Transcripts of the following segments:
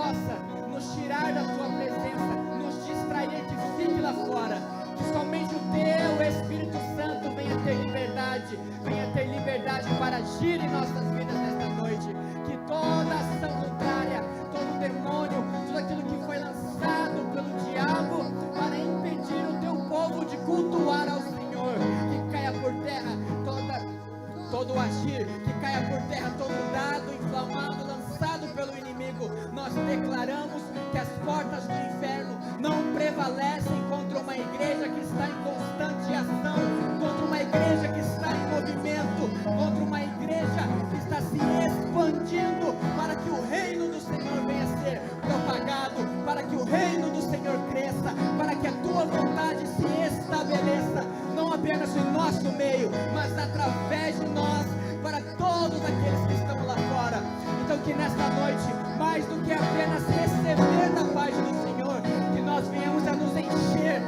possa nos tirar da tua presença, nos distrair, que fique lá fora. Que somente o teu Espírito Santo venha ter liberdade para agir em nossas vidas nesta noite. Que toda ação contrária, todo demônio, tudo aquilo que foi lançado pelo diabo para impedir o teu povo de cultuar ao Senhor, que caia por terra todo agir, que caia por terra todo dado inflamado, lançado pelo inimigo. Nós declaramos que as portas do inferno não prevalecem contra uma igreja que está em constante ação, contra uma igreja que está em movimento, contra uma igreja que está se expandindo para que o reino do Senhor venha a ser propagado, para que o reino do Senhor cresça, para que a tua vontade se estabeleça, não apenas em nosso meio, mas através de nós, para todos aqueles que estão lá fora. Então que nesta noite, mais do que apenas receber da parte do Senhor, que nós venhamos a nos encher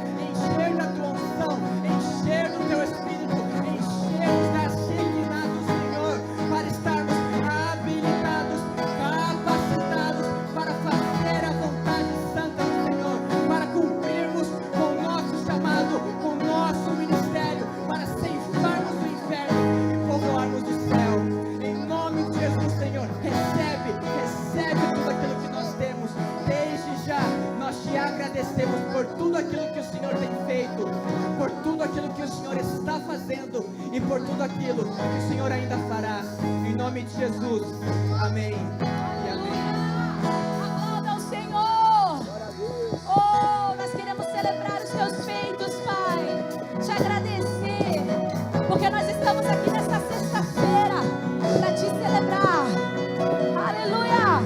da tua unção, encher do teu Espírito, enchermos da Shekinah do Senhor, para estarmos habilitados, capacitados para fazer a vontade santa do Senhor, para cumprirmos com o nosso chamado, com o nosso ministério, para ceifarmos o inferno e povoarmos o céu. Em nome de Jesus, Senhor, recebe tudo aquilo que nós temos. Desde já nós te agradecemos por tudo aquilo que o Senhor tem feito, por tudo aquilo que o Senhor está fazendo e por tudo aquilo que o Senhor ainda fará. Em nome de Jesus, amém e amém. Aplauda ao Senhor. Oh, nós queremos celebrar os teus feitos, Pai, te agradecer, porque nós estamos aqui nesta sexta-feira para te celebrar. Aleluia.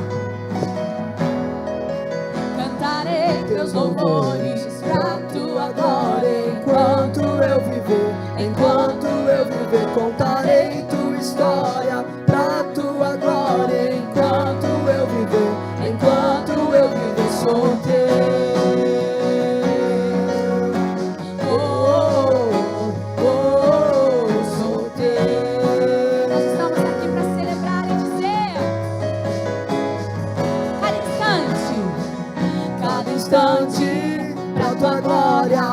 Cantarei teus louvores pra tua glória enquanto eu viver, contarei tua história pra tua glória enquanto eu viver, sou teu. Sou teu. Nós estamos aqui para celebrar e dizer: cada instante pra tua glória,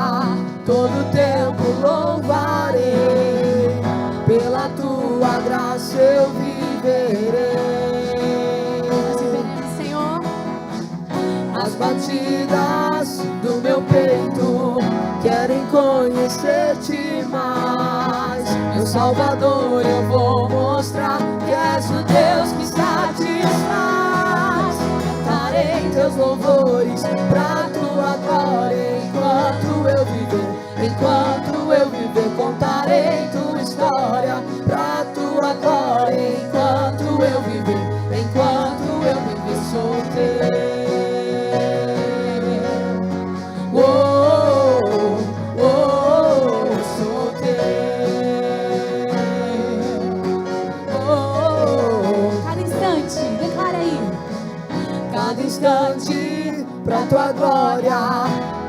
todo tempo louvarei, pela tua graça eu viverei. Nós viveremos, Senhor. As batidas do meu peito querem conhecer-te mais. Meu Salvador, eu vou mostrar que és o Deus que satisfaz. Cantarei teus louvores pra tua glória enquanto eu viver, contarei tua história pra tua glória enquanto eu viver, sou teu. Sou teu. Cada instante, declara aí. Cada instante pra tua glória,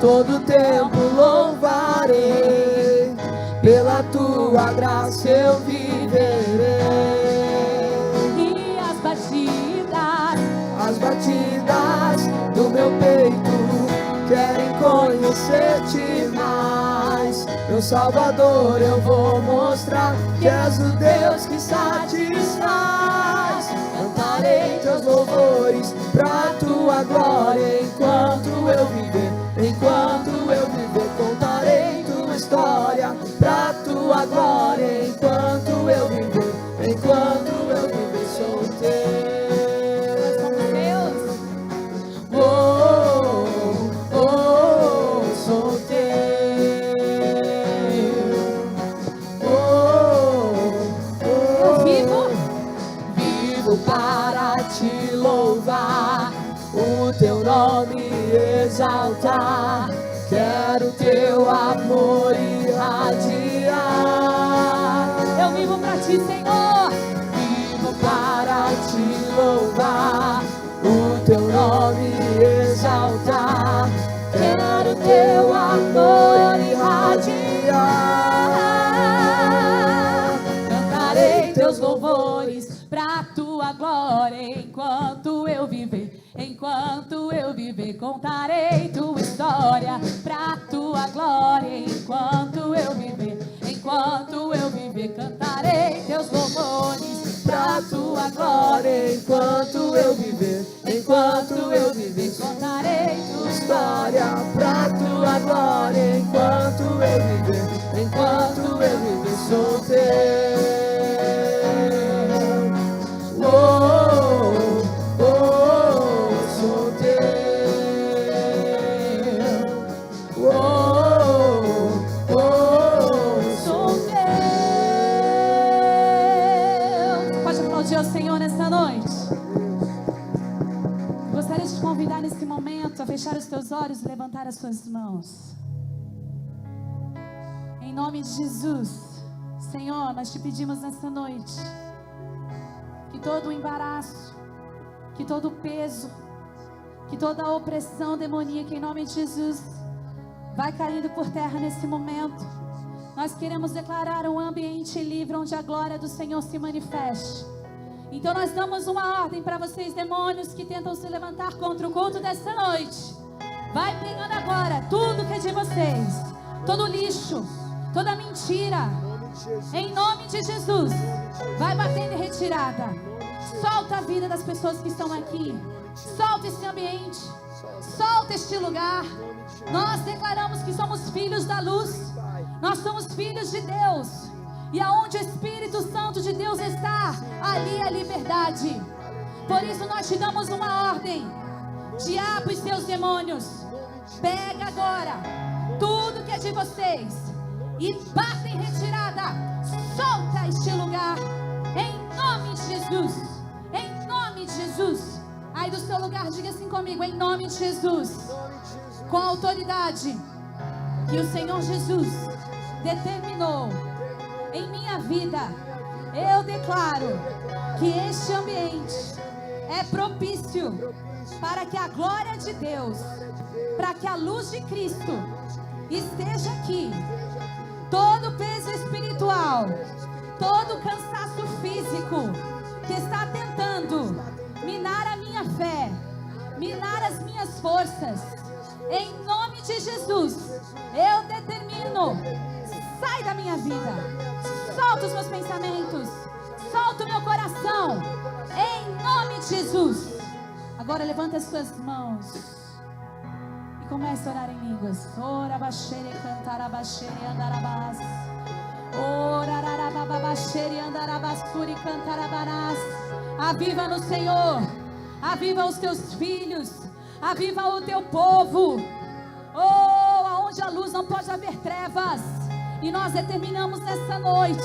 todo tempo louvarei, pela tua graça eu viverei. E as batidas do meu peito querem conhecer-te mais. Meu Salvador, eu vou mostrar que és o Deus que satisfaz. Cantarei teus louvores pra tua glória enquanto eu viver, contarei tua história pra tua glória enquanto eu viver, sou teu. Sou teu. Eu vivo para te louvar, o teu nome exaltar. Quero teu amor irradiar. Eu vivo para ti, Senhor. Vivo para te louvar, o teu nome exaltar. Quero teu amor irradiar. Cantarei teus louvores pra tua glória enquanto eu viver, enquanto eu viver, contarei tua história pra tua glória. Enquanto eu viver, cantarei teus louvores pra tua glória. Enquanto eu viver, contarei tua história pra tua glória. Enquanto eu viver, sou teu. Sou teu. Sou teu. Pode aplaudir ao Senhor nessa noite. Gostaria de te convidar nesse momento a fechar os teus olhos e levantar as suas mãos. Em nome de Jesus, Senhor, nós te pedimos nessa noite que todo o embaraço, que todo o peso, que toda a opressão demoníaca, em nome de Jesus, vai caindo por terra nesse momento. Nós queremos declarar um ambiente livre onde a glória do Senhor se manifeste. Então nós damos uma ordem para vocês, demônios que tentam se levantar contra o culto dessa noite. Vai pegando agora tudo que é de vocês, todo lixo, toda mentira, em nome de Jesus. Vai batendo em retirada. Solta a vida das pessoas que estão aqui. Solta esse ambiente. Solta este lugar. Nós declaramos que somos filhos da luz. Nós somos filhos de Deus. E aonde o Espírito Santo de Deus está, ali é liberdade. Por isso nós te damos uma ordem. Diabo e seus demônios, pega agora tudo que é de vocês e bata em retirada. Solta este lugar, em nome de Jesus. Em nome de Jesus. Aí do seu lugar, diga assim comigo, em nome de Jesus. Com a autoridade que o Senhor Jesus determinou em minha vida, eu declaro que este ambiente é propício para que a glória de Deus, para que a luz de Cristo esteja aqui. Todo peso espiritual, todo cansaço físico que está tentando minar a minha fé, minar as minhas forças, em nome de Jesus, eu determino, sai da minha vida. Solta os meus pensamentos, solta o meu coração, em nome de Jesus. Agora levanta as suas mãos e comece a orar em línguas. Ora baixere cantar abaixere andarabás. Ora arababaxere andarabassuri cantarabarás. Aviva no Senhor, aviva os teus filhos, aviva o teu povo. Oh, aonde a luz não pode haver trevas. E nós determinamos nessa noite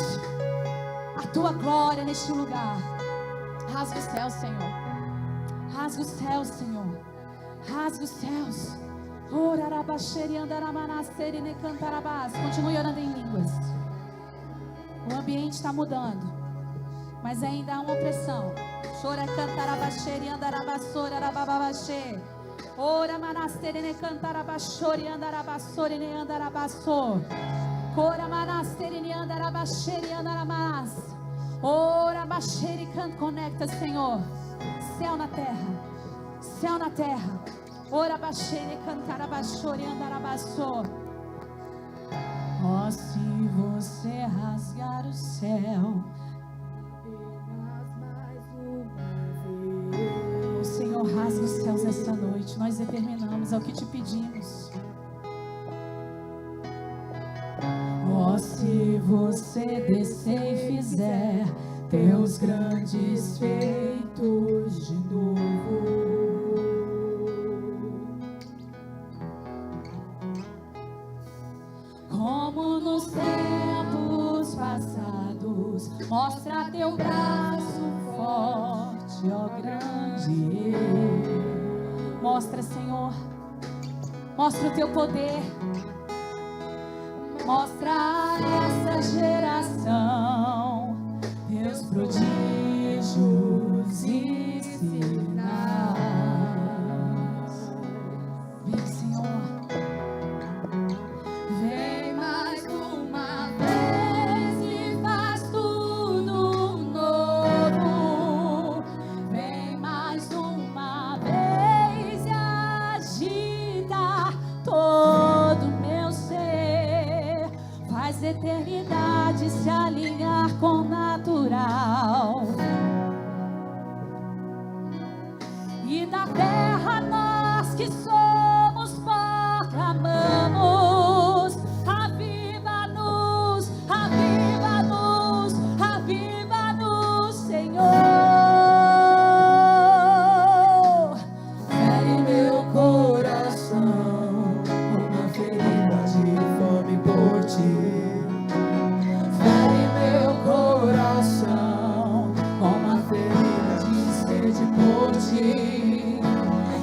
a tua glória neste lugar. Rasga os céus, Senhor. Rasga os céus, Senhor. Rasga os céus. Continue orando em línguas. O ambiente está mudando, mas ainda há uma opressão. Chora cantarabaxere andarabassora arababaxê. Ora manastere cantarabaxore andarabassore andarabassô. Ora manastere andarabaxere andaramas. Ora baxere conecta, Senhor. Céu na terra. Céu na terra. Ora baxere cantarabaxore andarabassô. Oh, se você rasgar o céu, o Senhor rasga os céus esta noite. Nós determinamos, é o que te pedimos. Oh, se você descer e fizer teus grandes feitos de novo, como nos tempos passados, mostra teu braço forte, ó grande. Mostra, Senhor, mostra o teu poder. Mostra a essa geração teus prodígios e sinais. Vem, Senhor. Vem mais uma vez e faz tudo novo. Vem mais uma na terra nós que somos proclamamos. Aviva-nos, aviva-nos, aviva-nos, Senhor. Fere meu coração, uma ferida de fome por ti. Fere meu coração, uma ferida de sede por ti.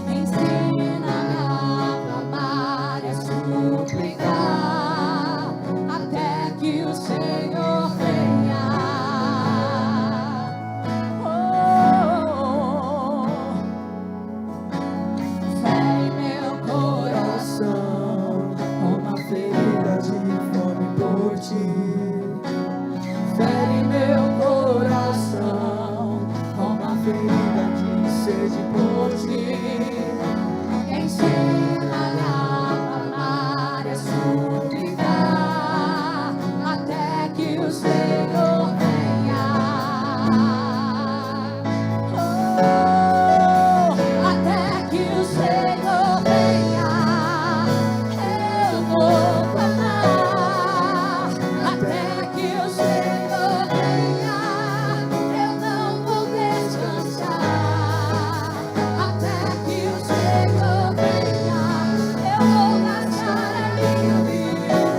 Ensina-me a clamar e a suplicar até que o Senhor venha. Fere meu Coração, uma ferida de fome por ti. Fere meu coração, uma ferida de sede por ti. Ensina-me a clamar e a suplicar até que o Senhor venha. Até que o Senhor venha, eu vou clamar. Até que o Senhor venha, eu não vou descansar. Até que o Senhor venha, eu vou gastar a minha vida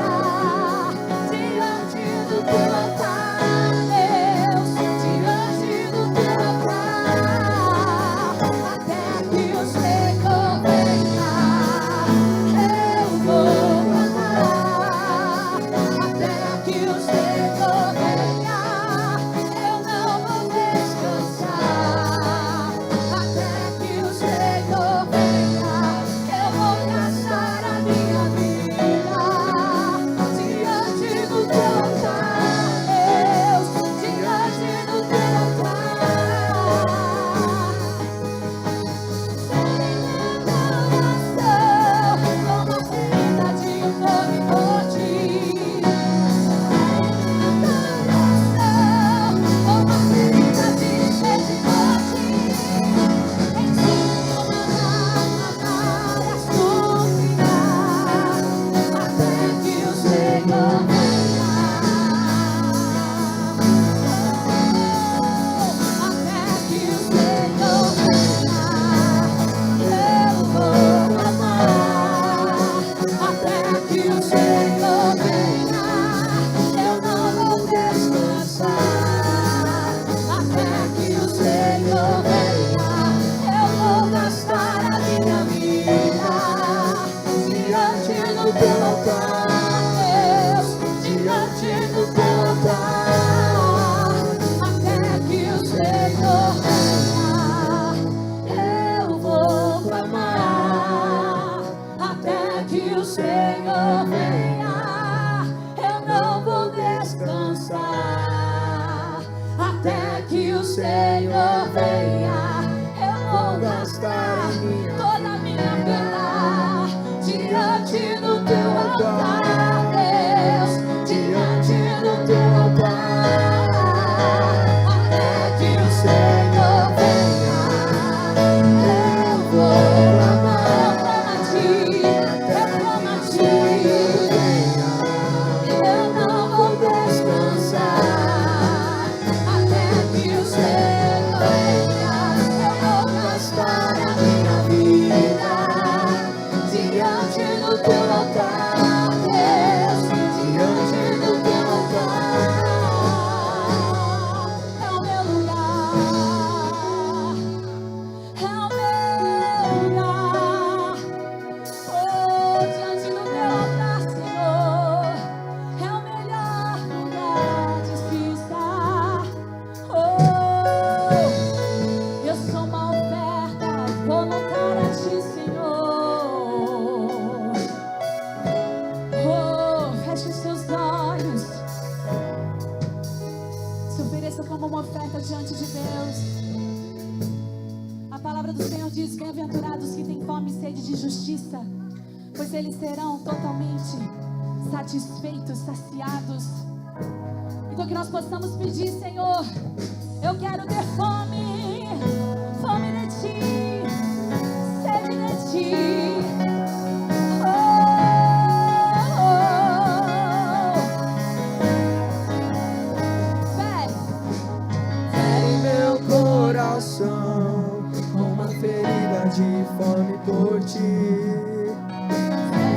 diante do teu altar, Deus, diante do teu altar. Até que o Senhor venha, eu vou clamar. Até que o Senhor venha, eu não vou descansar. Até que o Senhor venha, eu vou gastar a minha vida diante do teu altar, Deus, diante do teu altar. Como ferida de fome por ti. Como ferida de sede por ti. Ensina-me a clamar e a suplicar até que o Senhor venha. Até que o Senhor venha, eu vou clamar. Até que o Senhor venha, eu não vou descansar. Até que o Senhor venha, eu vou gastar a minha vida diante do teu altar, Deus, diante do teu altar. Até que o Senhor venha, eu vou clamar. Até que o Senhor venha, eu não vou descansar. Até que o Senhor venha, eu vou gastar toda a minha vida diante do teu altar, Deus, diante do teu altar. Até que o Senhor venha, eu vou clamar. Eu clamo a ti, eu não vou descansar. Até que o Senhor venha, eu vou gastar a minha vida diante do teu altar, Deus, diante do teu altar. É o meu lugar, é o meu lugar. Oh, diante do teu altar, Senhor, é o melhor lugar de se estar. Oh, eu sou uma oferta voluntária a ti, Senhor. Oh, feche os seus olhos, se ofereça como uma oferta diante de Deus. A palavra do Senhor diz: bem-aventurados que têm fome e sede de justiça, pois eles serão totalmente satisfeitos, saciados. Então que nós possamos pedir: Senhor, eu quero ter fome, fome de Ti. fome por ti.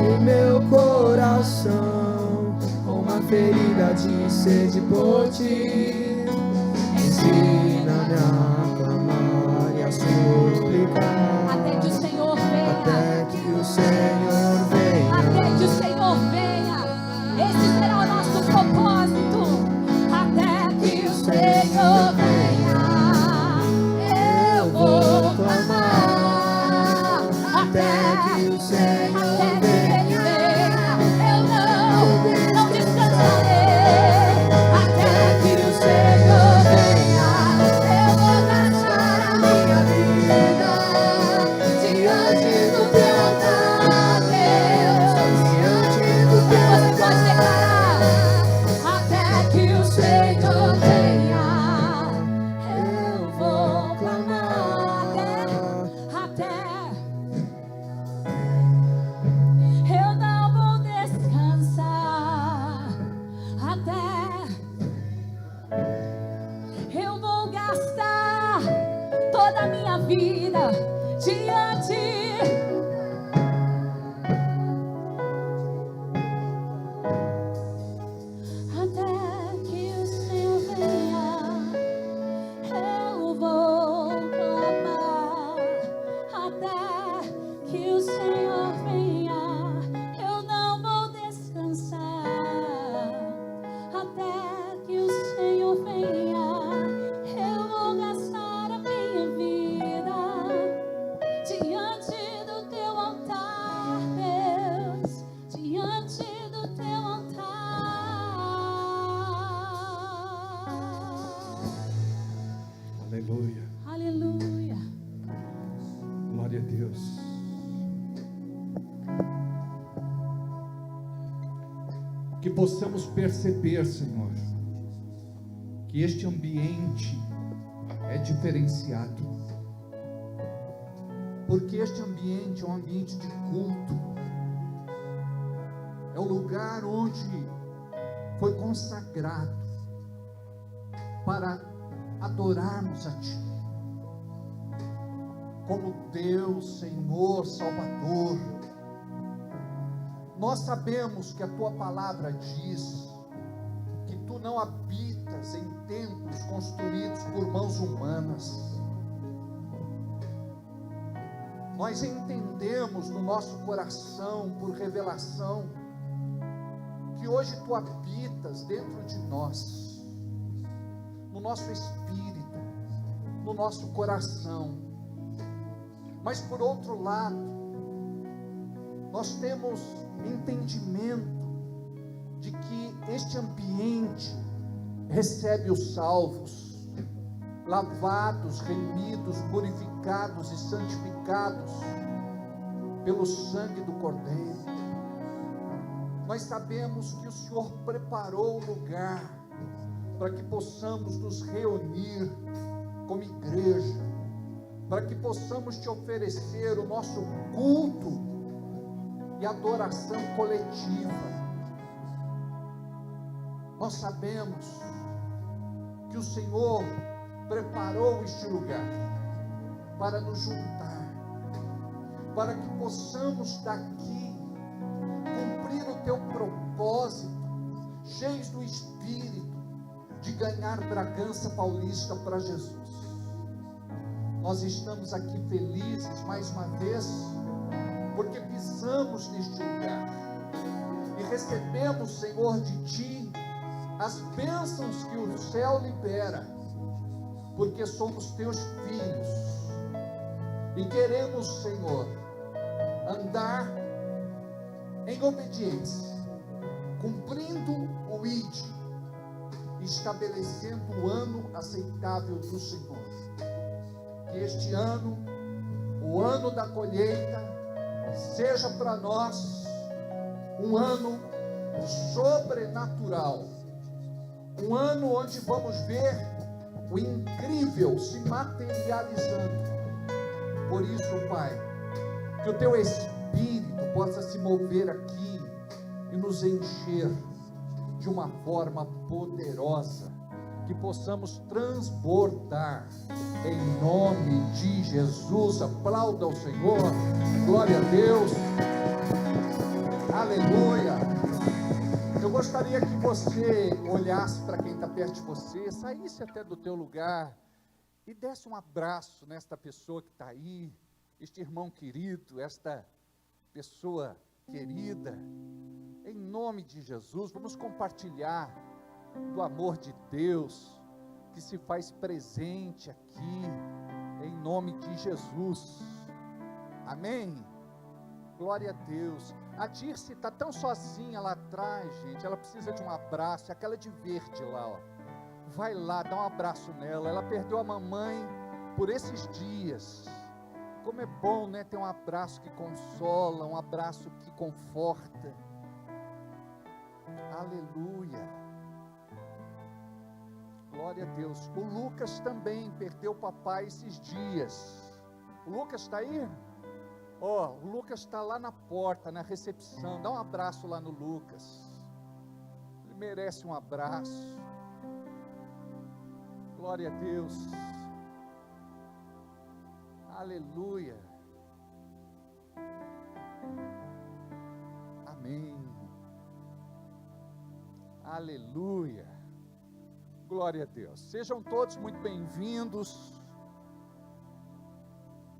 Em meu coração, com uma ferida de sede por ti. Ensina-me a clamar e a suplicar, até que o Senhor venha, até que o Senhor venha, até que o Senhor venha. Esse será o nosso propósito, até que o Senhor venha. Eu vou clamar, até que o Senhor venha. Eu não descansarei, até que o Senhor venha. Eu vou gastar a minha vida diante do teu altar, Deus, diante do teu altar. Você pode declarar, até que o Senhor venha. Eu vou clamar, até eu não vou descansar, até eu vou gastar toda a minha vida diante. Até que o Senhor venha, eu vou clamar. Até que o Senhor venha, eu não vou descansar. Até que o Senhor venha, eu vou gastar a minha vida diante do teu altar, Deus, diante do teu altar. Aleluia. Aleluia. Glória a Deus. Que possamos perceber, Senhor, que este ambiente é diferenciado. Porque este ambiente é um ambiente de culto. É o lugar onde foi consagrado para adorarmos a Ti como Deus, Senhor, Salvador. Nós sabemos que a Tua palavra diz que Tu não habitas em templos construídos por mãos humanas. Nós entendemos no nosso coração, por revelação, que hoje Tu habitas dentro de nós, no nosso espírito, no nosso coração. Mas por outro lado, nós temos entendimento de que este ambiente recebe os salvos, lavados, remidos, purificados e santificados pelo sangue do Cordeiro. Nós sabemos que o Senhor preparou o lugar para que possamos nos reunir como igreja, para que possamos Te oferecer o nosso culto e adoração coletiva. Nós sabemos que o Senhor preparou este lugar para nos juntar, para que possamos daqui cumprir o Teu propósito, cheios do Espírito, de ganhar Bragança Paulista para Jesus. Nós estamos aqui felizes mais uma vez, porque pisamos neste lugar e recebemos, Senhor, de Ti as bênçãos que o céu libera, porque somos Teus filhos e queremos, Senhor, andar em obediência, cumprindo o ID, estabelecendo o ano aceitável do Senhor. Que este ano, o ano da colheita, seja para nós um ano sobrenatural, um ano onde vamos ver o incrível se materializando. Por isso, Pai, que o Teu Espírito possa se mover aqui e nos encher de uma forma poderosa, que possamos transbordar em nome de Jesus. Aplauda ao Senhor, glória a Deus, aleluia. Eu gostaria que você olhasse para quem está perto de você, saísse até do teu lugar e desse um abraço nesta pessoa que está aí, este irmão querido, esta pessoa querida. Em nome de Jesus, vamos compartilhar do amor de Deus que se faz presente aqui, em nome de Jesus. Amém? Glória a Deus. A Dirce está tão sozinha lá atrás, gente, ela precisa de um abraço, aquela de verde lá, ó. Vai lá, dá um abraço nela. Ela perdeu a mamãe por esses dias. Como é bom, né, ter um abraço que consola, um abraço que conforta. Aleluia. Glória a Deus. O Lucas também perdeu o papai esses dias. O Lucas está aí? Ó, o Lucas está lá na porta, na recepção. Dá um abraço lá no Lucas. Ele merece um abraço. Glória a Deus. Aleluia. Amém. Aleluia. Glória a Deus. Sejam todos muito bem-vindos.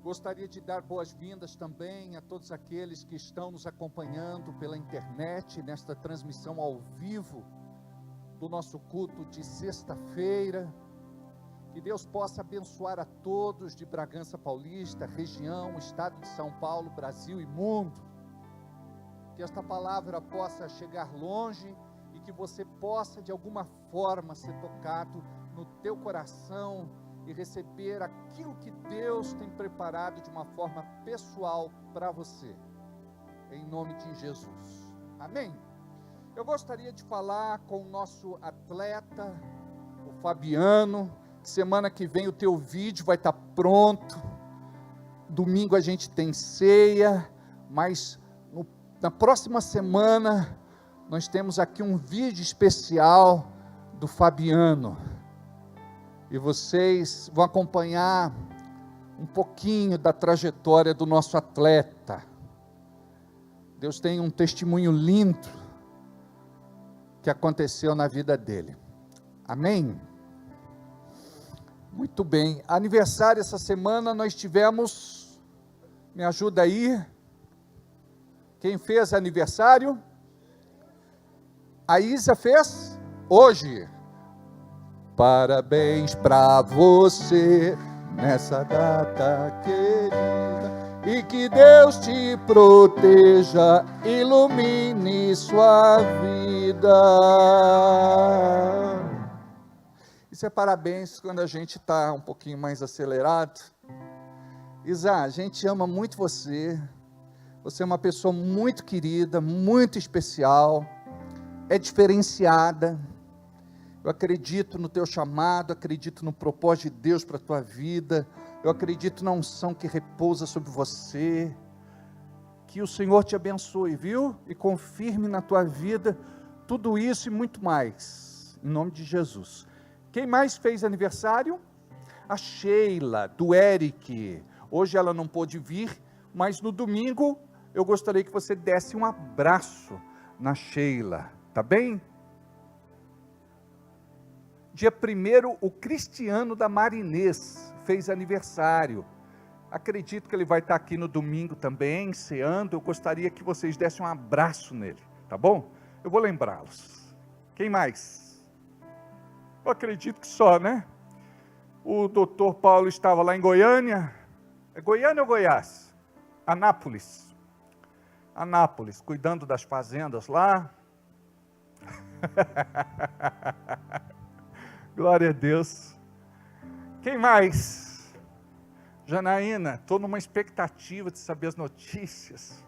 Gostaria de dar boas-vindas também a todos aqueles que estão nos acompanhando pela internet, nesta transmissão ao vivo do nosso culto de sexta-feira. Que Deus possa abençoar a todos de Bragança Paulista, região, estado de São Paulo, Brasil e mundo. Que esta palavra possa chegar longe e que você possa de alguma forma ser tocado no teu coração e receber aquilo que Deus tem preparado de uma forma pessoal para você, em nome de Jesus, amém? Eu gostaria de falar com o nosso atleta, o Fabiano. Semana que vem o teu vídeo vai estar pronto, domingo a gente tem ceia, mas na próxima semana nós temos aqui um vídeo especial do Fabiano, e vocês vão acompanhar um pouquinho da trajetória do nosso atleta. Deus tem um testemunho lindo que aconteceu na vida dele, amém? Muito bem, aniversário essa semana nós tivemos, me ajuda aí, quem fez aniversário? A Isa fez hoje. Parabéns para você nessa data querida, e que Deus te proteja, ilumine sua vida. Isso é parabéns quando a gente está um pouquinho mais acelerado. Isa, a gente ama muito você. Você é uma pessoa muito querida, muito especial, é diferenciada. Eu acredito no teu chamado, acredito no propósito de Deus para a tua vida. Eu acredito na unção que repousa sobre você. Que o Senhor te abençoe, viu? E confirme na tua vida tudo isso e muito mais, em nome de Jesus. Quem mais fez aniversário? A Sheila, do Eric. Hoje ela não pôde vir, mas no domingo eu gostaria que você desse um abraço na Sheila, tá bem? Dia 1º, o Cristiano da Marinês fez aniversário. Acredito que ele vai estar aqui no domingo também, ceando. Eu gostaria que vocês dessem um abraço nele, tá bom? Eu vou lembrá-los. Quem mais? Eu acredito que só, né? O doutor Paulo estava lá em Goiânia. É Goiânia ou Goiás? Anápolis. Anápolis, cuidando das fazendas lá. Glória a Deus. Quem mais? Janaína, estou numa expectativa de saber as notícias.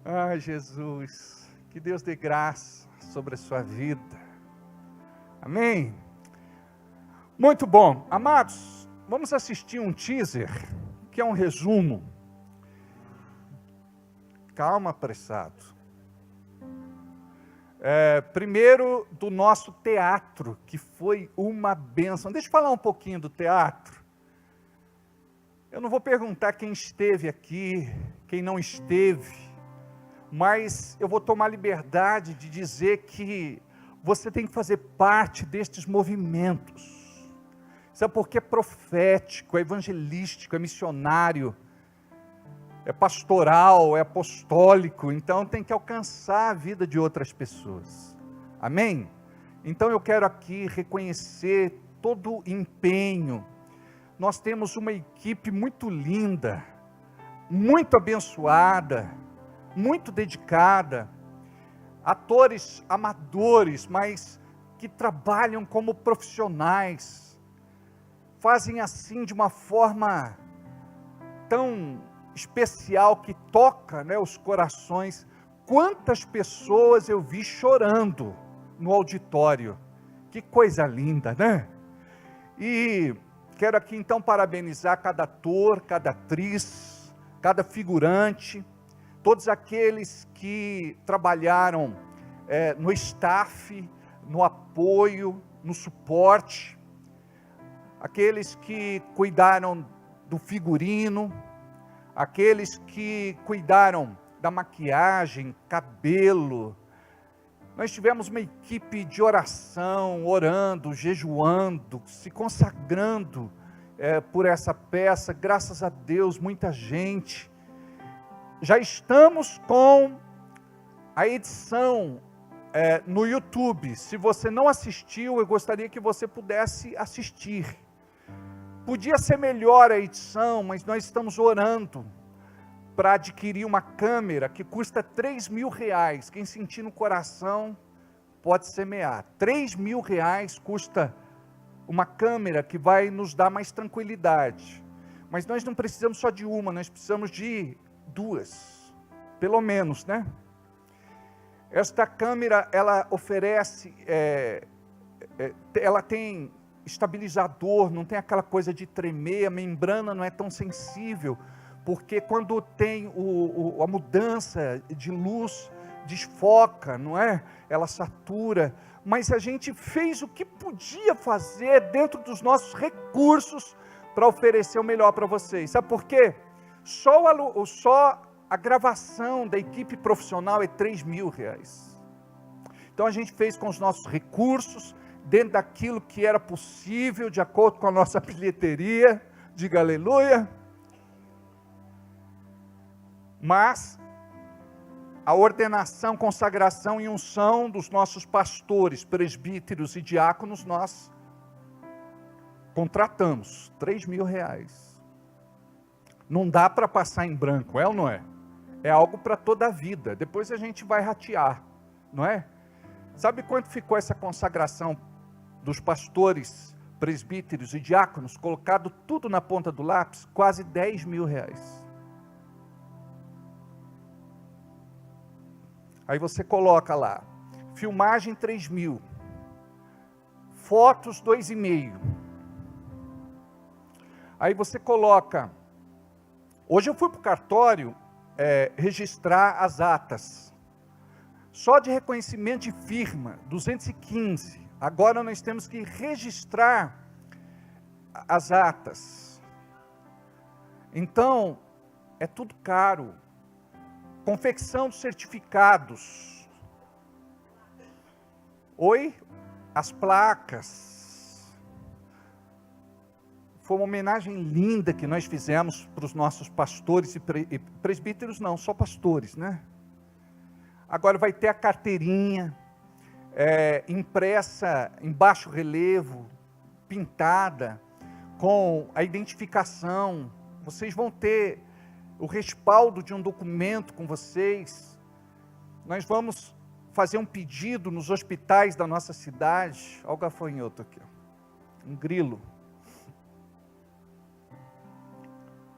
Ai, Jesus, que Deus dê graça sobre a sua vida. Amém? Muito bom. Amados, vamos assistir um teaser, que é um resumo. Calma, apressado. Primeiro, do nosso teatro, que foi uma bênção. Deixa eu falar um pouquinho do teatro. Eu não vou perguntar quem esteve aqui, quem não esteve, mas eu vou tomar liberdade de dizer que você tem que fazer parte destes movimentos. Sabe por quê? É profético, é evangelístico, é missionário, é pastoral, é apostólico, então tem que alcançar a vida de outras pessoas. Amém? Então eu quero aqui reconhecer todo o empenho. Nós temos uma equipe muito linda, muito abençoada, muito dedicada, atores amadores, mas que trabalham como profissionais, fazem assim de uma forma tão especial que toca, né, os corações. Quantas pessoas eu vi chorando no auditório, que coisa linda, né? E quero aqui então parabenizar cada ator, cada atriz, cada figurante, todos aqueles que trabalharam no staff, no apoio, no suporte, aqueles que cuidaram do figurino, aqueles que cuidaram da maquiagem, cabelo. Nós tivemos uma equipe de oração, orando, jejuando, se consagrando por essa peça. Graças a Deus, muita gente. Já estamos com a edição no YouTube. Se você não assistiu, eu gostaria que você pudesse assistir. Podia ser melhor a edição, mas nós estamos orando para adquirir uma câmera que custa R$3.000. Quem sentir no coração pode semear. R$3.000 custa uma câmera que vai nos dar mais tranquilidade. Mas nós não precisamos só de uma, nós precisamos de duas, pelo menos, né? Esta câmera, ela oferece, ela tem estabilizador, não tem aquela coisa de tremer, a membrana não é tão sensível, porque quando tem a mudança de luz, desfoca, não é? Ela satura, mas a gente fez o que podia fazer dentro dos nossos recursos para oferecer o melhor para vocês. Sabe por quê? Só a gravação da equipe profissional é R$3.000. Então a gente fez com os nossos recursos, dentro daquilo que era possível, de acordo com a nossa bilheteria, diga aleluia. Mas a ordenação, consagração e unção dos nossos pastores, presbíteros e diáconos, nós contratamos R$3.000. Não dá para passar em branco, é ou não é? É algo para toda a vida. Depois a gente vai ratear, não é? Sabe quanto ficou essa consagração dos pastores, presbíteros e diáconos, colocado tudo na ponta do lápis? Quase R$10.000. Aí você coloca lá, filmagem 3.000, fotos 2,5. Aí você coloca, hoje eu fui para o cartório registrar as atas, só de reconhecimento de firma, 215. Agora nós temos que registrar as atas. Então, é tudo caro. Confecção de certificados. Oi? As placas. Foi uma homenagem linda que nós fizemos para os nossos pastores e presbíteros, não, só pastores, né? Agora vai ter a carteirinha, impressa em baixo relevo, pintada, com a identificação. Vocês vão ter o respaldo de um documento com vocês. Nós vamos fazer um pedido nos hospitais da nossa cidade. Olha o gafanhoto aqui, ó. Um grilo.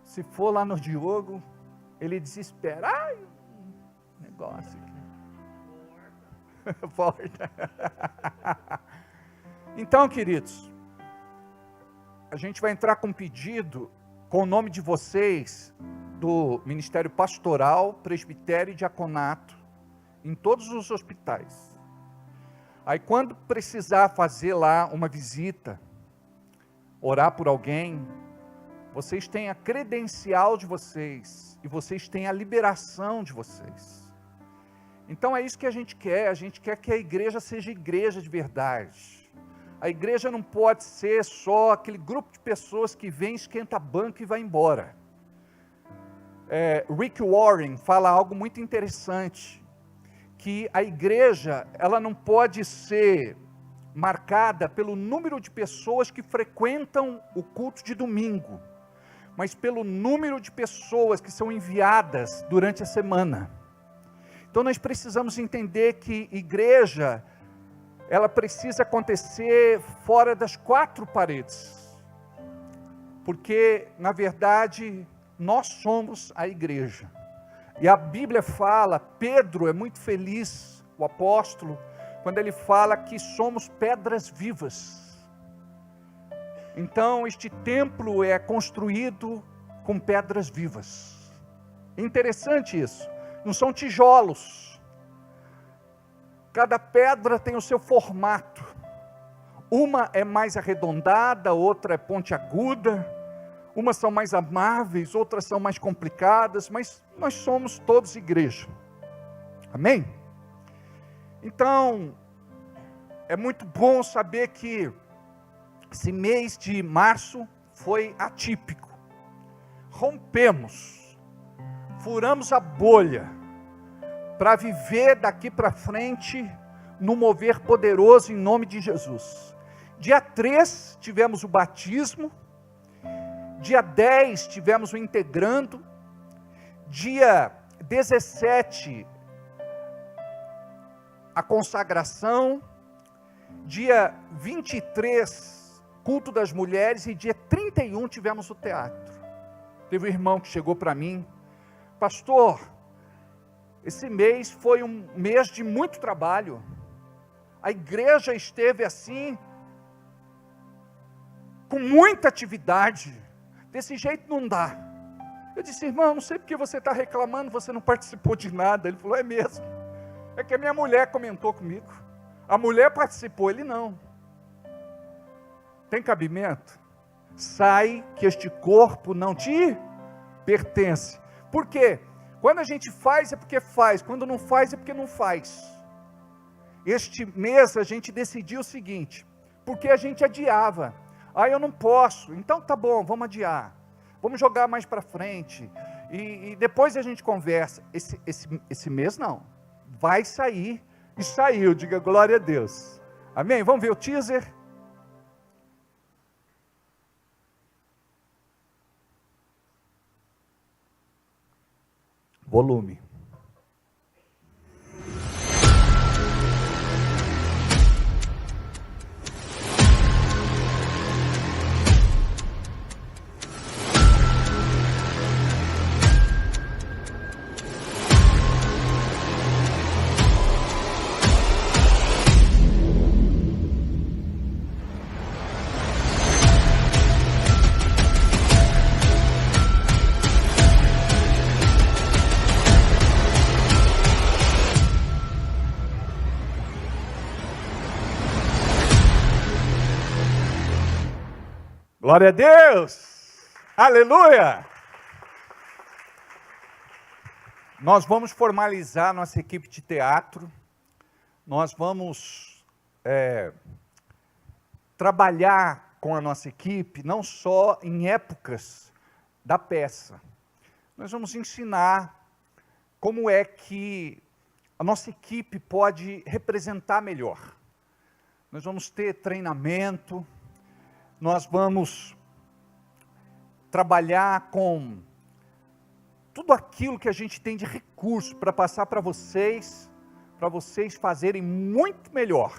Se for lá no Diogo, ele desespera. Ai, negócio aqui. Porta. Então, queridos, a gente vai entrar com um pedido com o nome de vocês, do Ministério Pastoral, Presbitério e Diaconato, em todos os hospitais. Aí quando precisar fazer lá uma visita, orar por alguém, vocês têm a credencial de vocês e vocês têm a liberação de vocês. Então é isso que a gente quer que a igreja seja igreja de verdade. A igreja não pode ser só aquele grupo de pessoas que vem, esquenta banco e vai embora. Rick Warren fala algo muito interessante, que a igreja, ela não pode ser marcada pelo número de pessoas que frequentam o culto de domingo, mas pelo número de pessoas que são enviadas durante a semana. Então nós precisamos entender que igreja, ela precisa acontecer fora das quatro paredes, porque na verdade nós somos a igreja. E a Bíblia fala, Pedro é muito feliz, o apóstolo, quando ele fala que somos pedras vivas. Então este templo é construído com pedras vivas. Interessante isso, não são tijolos. Cada pedra tem o seu formato. Uma é mais arredondada, outra é pontiaguda. Umas são mais amáveis, outras são mais complicadas, mas nós somos todos igreja. Amém? Então, é muito bom saber que esse mês de março foi atípico. Rompemos, furamos a bolha, para viver daqui para frente, no mover poderoso em nome de Jesus. Dia 3, tivemos o batismo. Dia 10 tivemos o integrando, dia 17 a consagração, dia 23 culto das mulheres e dia 31 tivemos o teatro. Teve um irmão que chegou para mim, pastor, esse mês foi um mês de muito trabalho, a igreja esteve assim, com muita atividade, desse jeito não dá. Eu disse, irmão, não sei porque você está reclamando, você não participou de nada. Ele falou, é mesmo, é que a minha mulher comentou comigo, a mulher participou, ele não. Tem cabimento? Sai que este corpo não te pertence. Por quê? Quando a gente faz é porque faz, quando não faz é porque não faz. Este mês a gente decidiu o seguinte, porque a gente adiava. Eu não posso, então tá bom, vamos adiar, vamos jogar mais para frente, e depois a gente conversa. Esse mês não, vai sair, e saiu, diga glória a Deus, amém? Vamos ver o teaser? Volume. Glória a Deus! Aleluia! Nós vamos formalizar nossa equipe de teatro, nós vamos trabalhar com a nossa equipe, não só em épocas da peça, nós vamos ensinar como é que a nossa equipe pode representar melhor. Nós vamos ter treinamento, nós vamos trabalhar com tudo aquilo que a gente tem de recurso para passar para vocês fazerem muito melhor.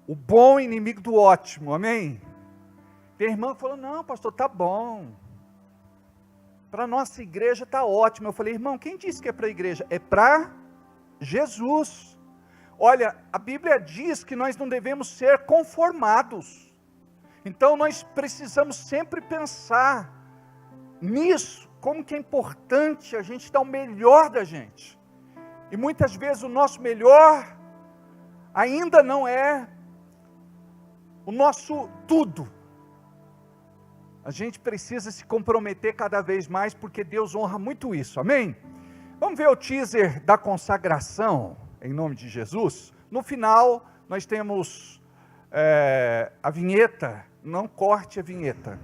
O bom inimigo do ótimo, amém? Tem irmão que falou, não pastor, tá bom, para a nossa igreja tá ótimo. Eu falei, irmão, quem disse que é para a igreja? É para Jesus. Olha, a Bíblia diz que nós não devemos ser conformados. Então nós precisamos sempre pensar nisso, como que é importante a gente dar o melhor da gente. E muitas vezes o nosso melhor, ainda não é o nosso tudo. A gente precisa se comprometer cada vez mais, porque Deus honra muito isso, amém? Vamos ver o teaser da consagração, em nome de Jesus? No final, nós temos a vinheta, não corte a vinheta.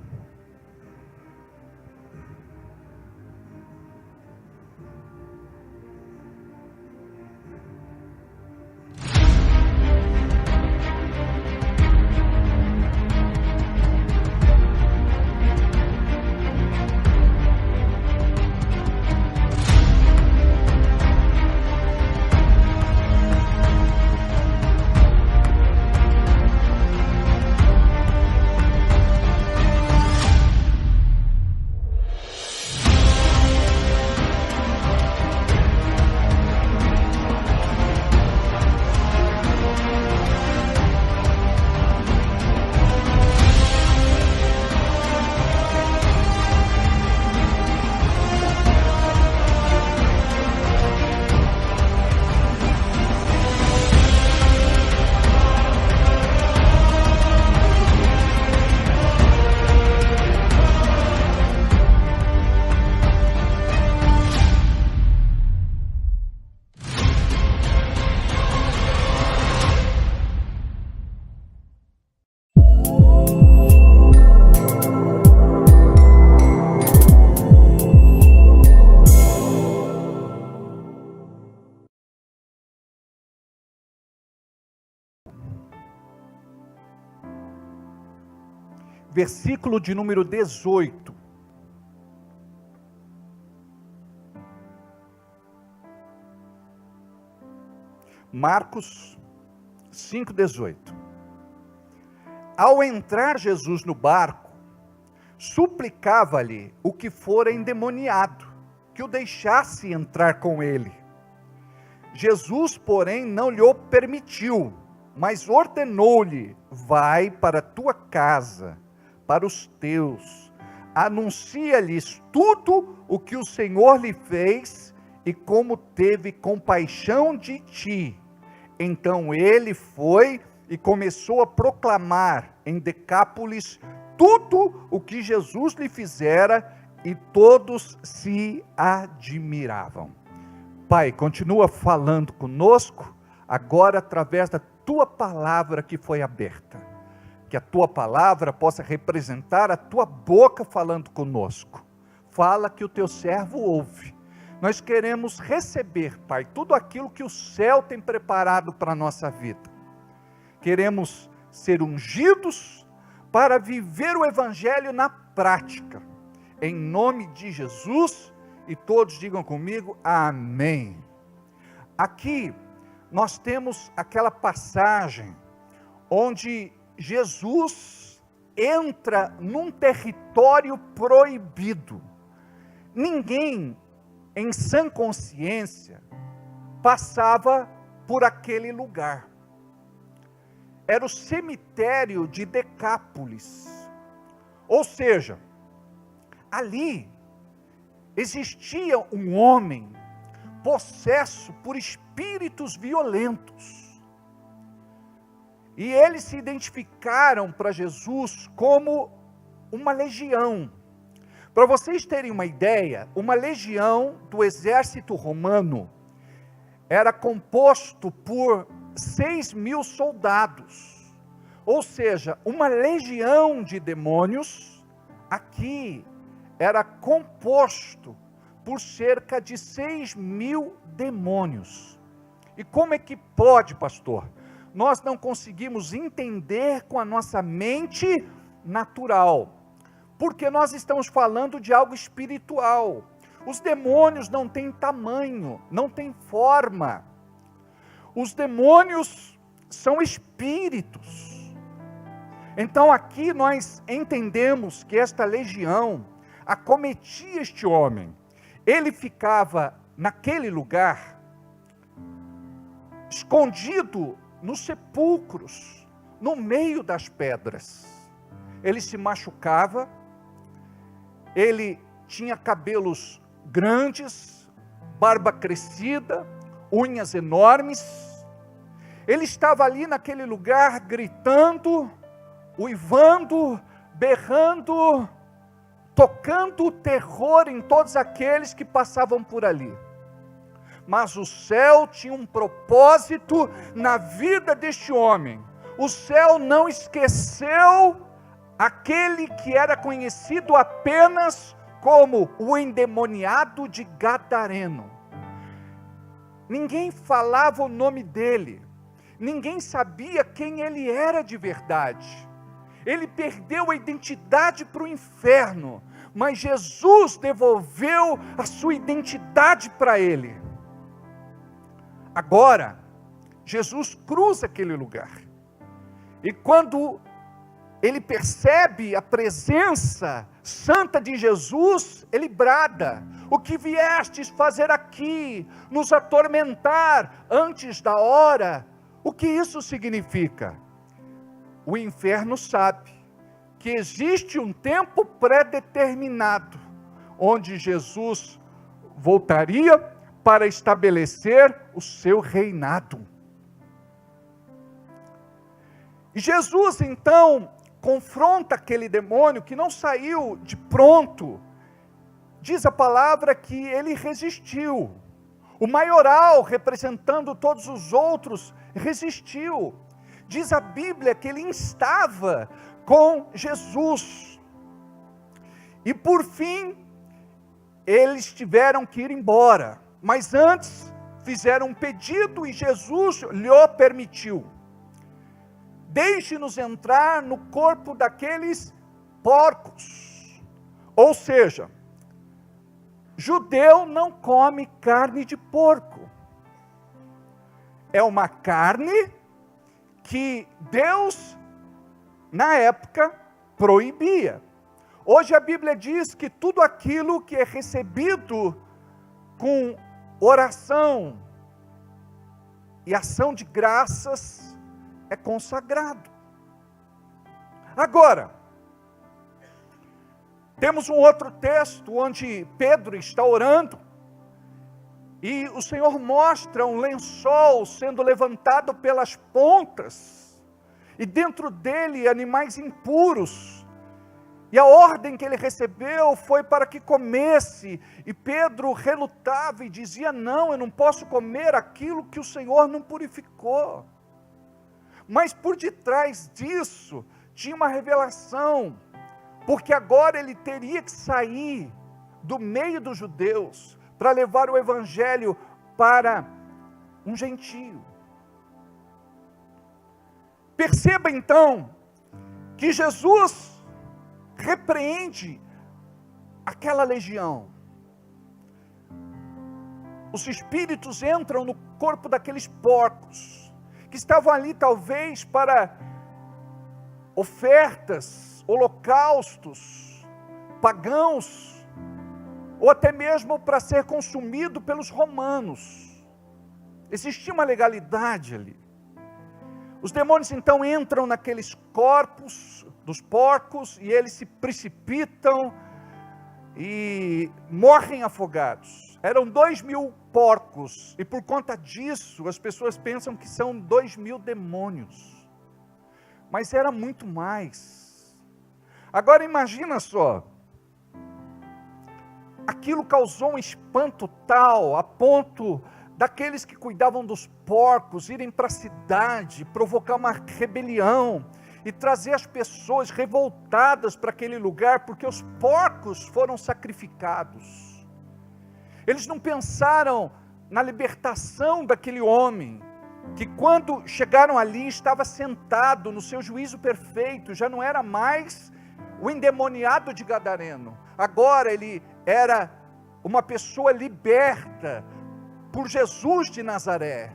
Versículo de número 18. Marcos 5,18. Ao entrar Jesus no barco, suplicava-lhe o que fora endemoniado, que o deixasse entrar com ele. Jesus, porém, não lhe o permitiu, mas ordenou-lhe: vai para a tua casa, para os teus, anuncia-lhes tudo o que o Senhor lhe fez e como teve compaixão de ti. Então ele foi e começou a proclamar em Decápolis tudo o que Jesus lhe fizera, e todos se admiravam. Pai, continua falando conosco, agora através da tua palavra que foi aberta. Que a tua palavra possa representar a tua boca falando conosco. Fala que o teu servo ouve. Nós queremos receber, Pai, tudo aquilo que o céu tem preparado para a nossa vida. Queremos ser ungidos para viver o evangelho na prática. Em nome de Jesus, e todos digam comigo, amém. Aqui nós temos aquela passagem onde Jesus entra num território proibido. Ninguém em sã consciência passava por aquele lugar. Era o cemitério de Decápolis. Ou seja, ali existia um homem possesso por espíritos violentos. E eles se identificaram para Jesus como uma legião. Para vocês terem uma ideia, uma legião do exército romano era composto por 6.000 soldados. Ou seja, uma legião de demônios aqui era composto por cerca de 6.000 demônios. E como é que pode, pastor? Nós não conseguimos entender com a nossa mente natural, porque nós estamos falando de algo espiritual. Os demônios não têm tamanho, não têm forma. Os demônios são espíritos. Então aqui nós entendemos que esta legião acometia este homem. Ele ficava naquele lugar, escondido nos sepulcros, no meio das pedras. Ele se machucava, ele tinha cabelos grandes, barba crescida, unhas enormes, Ele estava ali naquele lugar gritando, uivando, berrando, tocando o terror em todos aqueles que passavam por ali. Mas o céu tinha um propósito na vida deste homem. O céu não esqueceu aquele que era conhecido apenas como o endemoniado de Gadareno. Ninguém falava o nome dele, ninguém sabia quem ele era de verdade. Ele perdeu a identidade para o inferno, mas Jesus devolveu a sua identidade para ele. Agora, Jesus cruza aquele lugar, e quando ele percebe a presença santa de Jesus, ele brada: o que viestes fazer aqui, nos atormentar antes da hora? O que isso significa? O inferno sabe que existe um tempo pré-determinado, onde Jesus voltaria para estabelecer o seu reinado. E Jesus então confronta aquele demônio que não saiu de pronto. Diz a palavra que ele resistiu. O maioral, representando todos os outros, resistiu. Diz a Bíblia que ele instava com Jesus. E por fim, eles tiveram que ir embora. Mas antes, fizeram um pedido e Jesus lhe permitiu: deixe-nos entrar no corpo daqueles porcos. Ou seja, judeu não come carne de porco. É uma carne que Deus, na época, proibia. Hoje a Bíblia diz que tudo aquilo que é recebido com oração e ação de graças é consagrado. Agora, temos um outro texto onde Pedro está orando e o Senhor mostra um lençol sendo levantado pelas pontas e dentro dele animais impuros. E a ordem que ele recebeu foi para que comesse, e Pedro relutava e dizia: não, eu não posso comer aquilo que o Senhor não purificou. Mas por detrás disso tinha uma revelação, porque agora ele teria que sair do meio dos judeus para levar o evangelho para um gentio. Perceba então que Jesus repreende aquela legião. Os espíritos entram no corpo daqueles porcos, que estavam ali talvez para ofertas, holocaustos, pagãos, ou até mesmo para ser consumido pelos romanos. Existia uma legalidade ali. Os demônios então entram naqueles corpos dos porcos e eles se precipitam e morrem afogados. Eram 2.000 porcos e por conta disso as pessoas pensam que são 2.000 demônios. Mas era muito mais. Agora imagina só, aquilo causou um espanto tal, a ponto daqueles que cuidavam dos porcos irem para a cidade, provocar uma rebelião e trazer as pessoas revoltadas para aquele lugar, porque os porcos foram sacrificados. Eles não pensaram na libertação daquele homem, que quando chegaram ali estava sentado no seu juízo perfeito, já não era mais o endemoniado de Gadareno, agora ele era uma pessoa liberta por Jesus de Nazaré.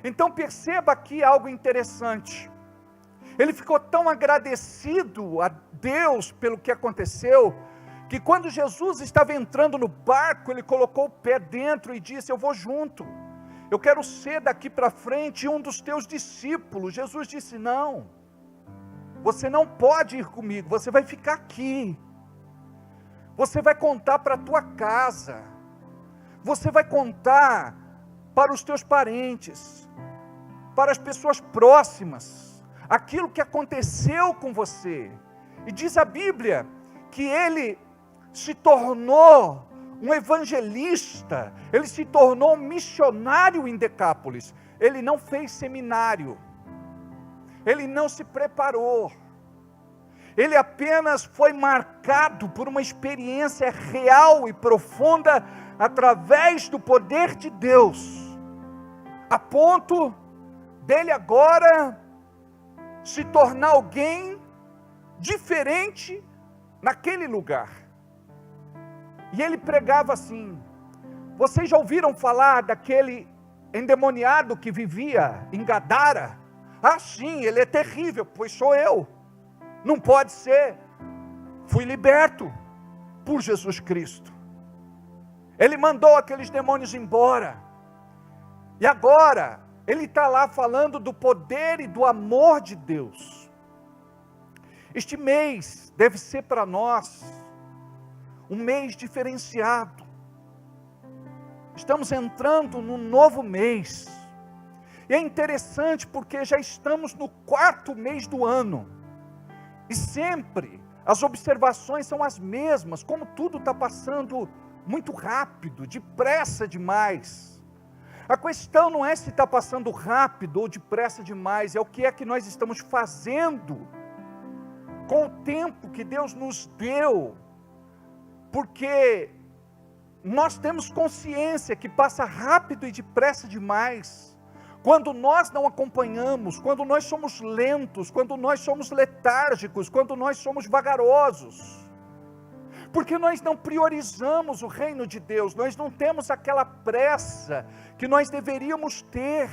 Então perceba aqui algo interessante. Ele ficou tão agradecido a Deus pelo que aconteceu, que quando Jesus estava entrando no barco, ele colocou o pé dentro e disse: eu vou junto, eu quero ser daqui para frente um dos teus discípulos. Jesus disse: não, você não pode ir comigo, você vai ficar aqui, você vai contar para a tua casa, você vai contar para os teus parentes. para as pessoas próximas, aquilo que aconteceu com você. E diz a Bíblia que ele se tornou um evangelista, ele se tornou um missionário em Decápolis. Ele não fez seminário, ele não se preparou, ele apenas foi marcado por uma experiência real e profunda através do poder de Deus, a ponto dele agora se tornar alguém diferente naquele lugar. E ele pregava assim. Vocês já ouviram falar daquele endemoniado que vivia em Gadara? Ah, sim, ele é terrível, pois sou eu. Não pode ser. Fui liberto por Jesus Cristo. Ele mandou aqueles demônios embora. E agora, ele está lá falando do poder e do amor de Deus. Este mês deve ser para nós um mês diferenciado. Estamos entrando num novo mês. E é interessante porque já estamos no 4º mês do ano. E sempre as observações são as mesmas, como tudo está passando muito rápido, depressa demais. A questão não é se está passando rápido ou depressa demais, é o que é que nós estamos fazendo com o tempo que Deus nos deu, porque nós temos consciência que passa rápido e depressa demais, quando nós não acompanhamos, quando nós somos lentos, quando nós somos letárgicos, quando nós somos vagarosos, porque nós não priorizamos o reino de Deus, nós não temos aquela pressa que nós deveríamos ter.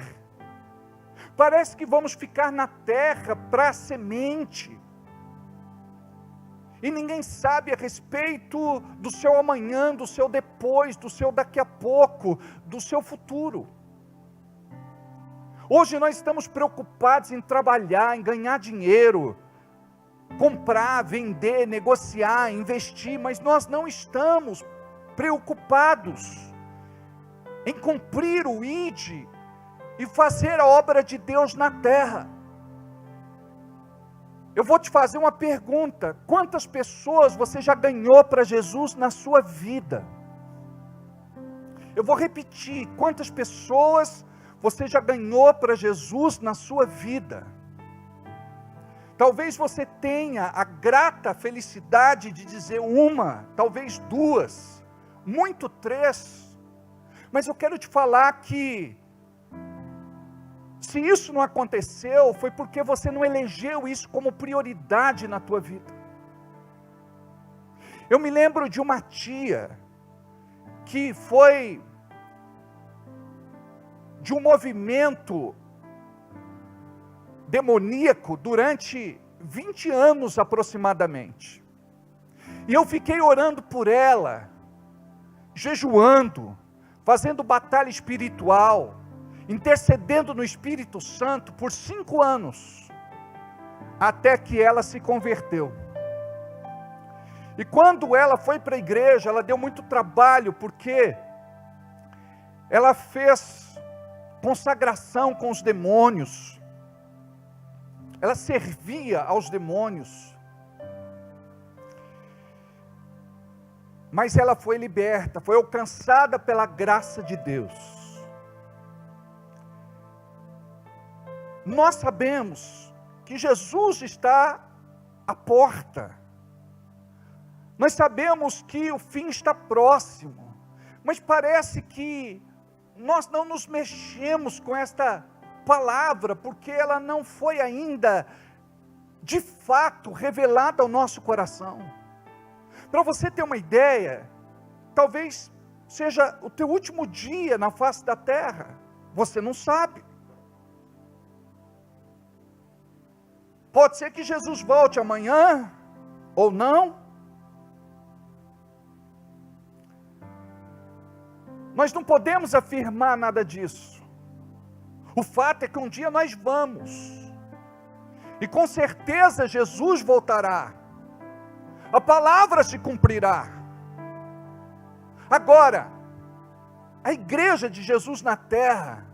Parece que vamos ficar na terra para a semente, e ninguém sabe a respeito do seu amanhã, do seu depois, do seu daqui a pouco, do seu futuro. Hoje nós estamos preocupados em trabalhar, em ganhar dinheiro, comprar, vender, negociar, investir, mas nós não estamos preocupados em cumprir o ID e fazer a obra de Deus na terra. Eu vou te fazer uma pergunta: quantas pessoas você já ganhou para Jesus na sua vida? Eu vou repetir: quantas pessoas você já ganhou para Jesus na sua vida? Talvez você tenha a grata felicidade de dizer uma, talvez duas, muito 3, mas eu quero te falar que se isso não aconteceu, foi porque você não elegeu isso como prioridade na tua vida. Eu me lembro de uma tia, que foi de um movimento demoníaco durante 20 anos aproximadamente. E eu fiquei orando por ela, jejuando, fazendo batalha espiritual, intercedendo no Espírito Santo por 5 anos, até que ela se converteu. E quando ela foi para a igreja, ela deu muito trabalho, porque ela fez consagração com os demônios, ela servia aos demônios, mas ela foi liberta, foi alcançada pela graça de Deus. Nós sabemos que Jesus está à porta, nós sabemos que o fim está próximo, mas parece que nós não nos mexemos com esta palavra, porque ela não foi ainda, de fato, revelada ao nosso coração. Para você ter uma ideia, talvez seja o teu último dia na face da terra, você não sabe. Pode ser que Jesus volte amanhã, ou não. Nós não podemos afirmar nada disso. O fato é que um dia nós vamos, e com certeza Jesus voltará, a palavra se cumprirá. Agora, a igreja de Jesus na terra,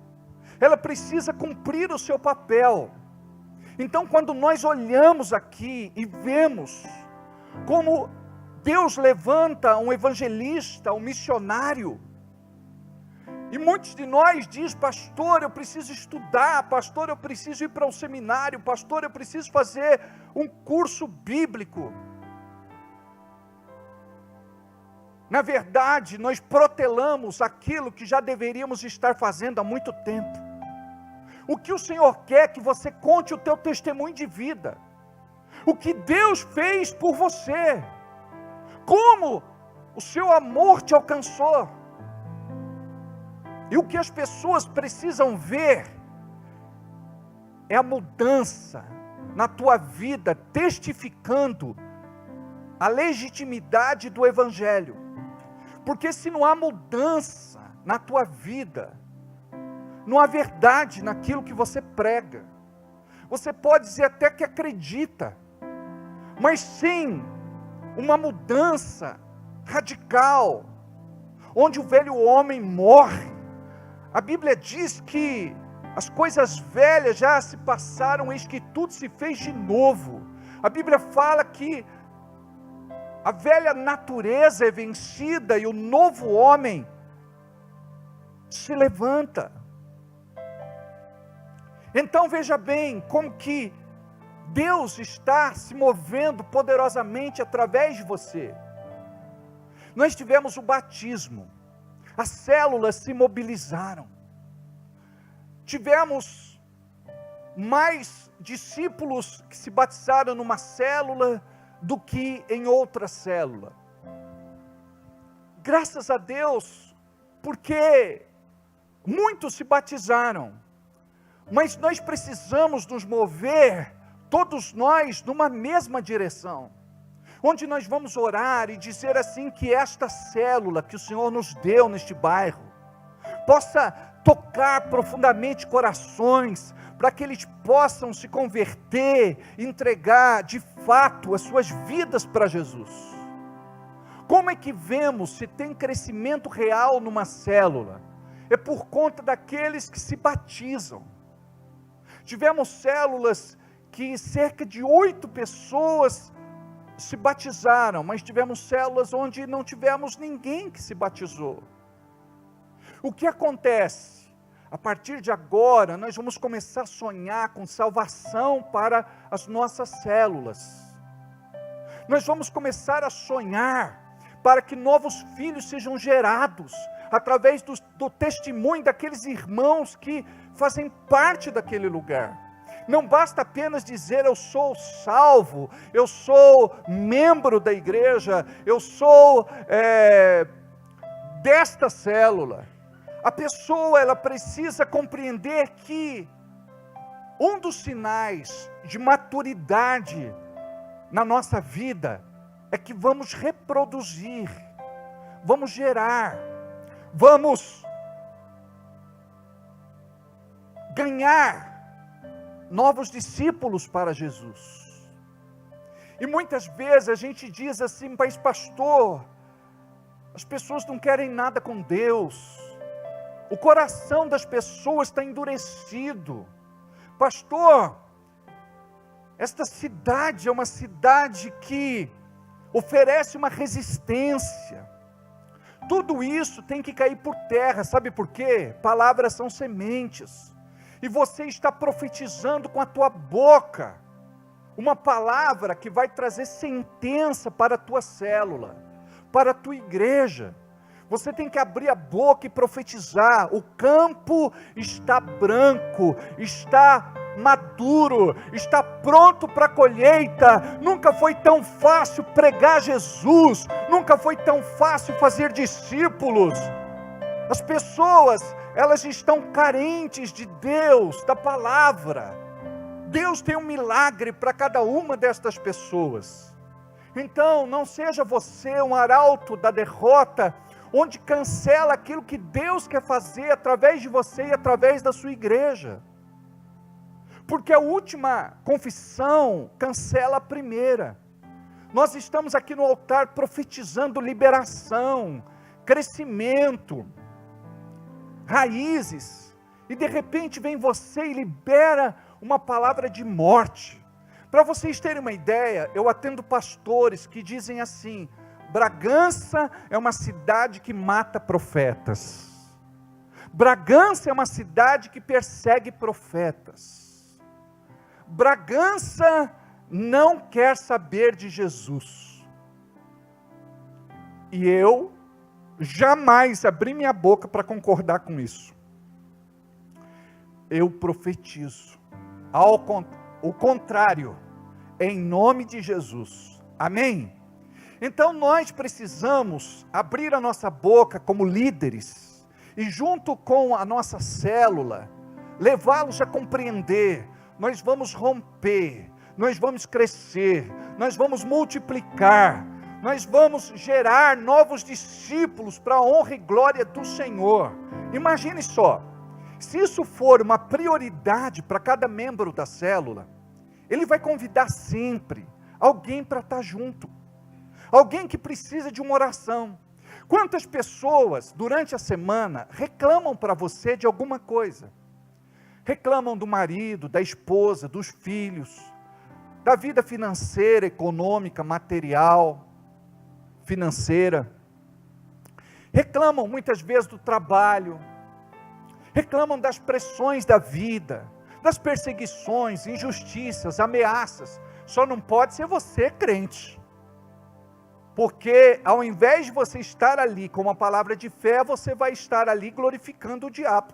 ela precisa cumprir o seu papel. Então, quando nós olhamos aqui e vemos como Deus levanta um evangelista, um missionário, e muitos de nós dizem: pastor, eu preciso estudar, pastor, eu preciso ir para um seminário, pastor, eu preciso fazer um curso bíblico. Na verdade, nós protelamos aquilo que já deveríamos estar fazendo há muito tempo. O que o Senhor quer é que você conte o teu testemunho de vida. O que Deus fez por você. Como o seu amor te alcançou. E o que as pessoas precisam ver é a mudança na tua vida, testificando a legitimidade do Evangelho. Porque se não há mudança na tua vida, não há verdade naquilo que você prega. Você pode dizer até que acredita, mas sem uma mudança radical, onde o velho homem morre. A Bíblia diz que as coisas velhas já se passaram, eis que tudo se fez de novo. A Bíblia fala que a velha natureza é vencida e o novo homem se levanta. Então veja bem como que Deus está se movendo poderosamente através de você. Nós tivemos o batismo, as células se mobilizaram. Tivemos mais discípulos que se batizaram numa célula do que em outra célula. Graças a Deus, porque muitos se batizaram, mas nós precisamos nos mover, todos nós, numa mesma direção, onde nós vamos orar e dizer assim que esta célula que o Senhor nos deu neste bairro, possa tocar profundamente corações, para que eles possam se converter, entregar de fato as suas vidas para Jesus. Como é que vemos se tem crescimento real numa célula? É por conta daqueles que se batizam. Tivemos células que cerca de 8 pessoas se batizaram, mas tivemos células onde não tivemos ninguém que se batizou. O que acontece? A partir de agora, nós vamos começar a sonhar com salvação para as nossas células. Nós vamos começar a sonhar para que novos filhos sejam gerados, através do testemunho daqueles irmãos que fazem parte daquele lugar. Não basta apenas dizer: eu sou salvo, eu sou membro da igreja, eu sou desta célula. A pessoa, ela precisa compreender que um dos sinais de maturidade na nossa vida é que vamos reproduzir, vamos gerar, vamos ganhar novos discípulos para Jesus. E muitas vezes a gente diz assim: mas pastor, as pessoas não querem nada com Deus. O coração das pessoas está endurecido. Pastor, esta cidade é uma cidade que oferece uma resistência. Tudo isso tem que cair por terra, sabe por quê? Palavras são sementes. E você está profetizando com a tua boca uma palavra que vai trazer sentença para a tua célula, para a tua igreja. Você tem que abrir a boca e profetizar: o campo está branco, está maduro, está pronto para a colheita. Nunca foi tão fácil pregar Jesus, nunca foi tão fácil fazer discípulos. As pessoas, elas estão carentes de Deus, da palavra. Deus tem um milagre para cada uma destas pessoas. Então, não seja você um arauto da derrota, onde cancela aquilo que Deus quer fazer através de você e através da sua igreja. Porque a última confissão cancela a primeira. Nós estamos aqui no altar profetizando liberação, crescimento, raízes. E de repente vem você e libera uma palavra de morte. Para vocês terem uma ideia, eu atendo pastores que dizem assim: Bragança é uma cidade que mata profetas. Bragança é uma cidade que persegue profetas. Bragança não quer saber de Jesus. E eu jamais abri minha boca para concordar com isso. Eu profetizo o contrário, em nome de Jesus. Amém? Então nós precisamos abrir a nossa boca como líderes e junto com a nossa célula, levá-los a compreender. Nós vamos romper, nós vamos crescer, nós vamos multiplicar, nós vamos gerar novos discípulos para a honra e glória do Senhor. Imagine só, se isso for uma prioridade para cada membro da célula, ele vai convidar sempre alguém para estar junto, alguém que precisa de uma oração. Quantas pessoas durante a semana reclamam para você de alguma coisa? Reclamam do marido, da esposa, dos filhos, da vida financeira, econômica, material, financeira. Reclamam muitas vezes do trabalho, reclamam das pressões da vida, das perseguições, injustiças, ameaças. Só não pode ser você, crente. Porque ao invés de você estar ali com uma palavra de fé, você vai estar ali glorificando o diabo.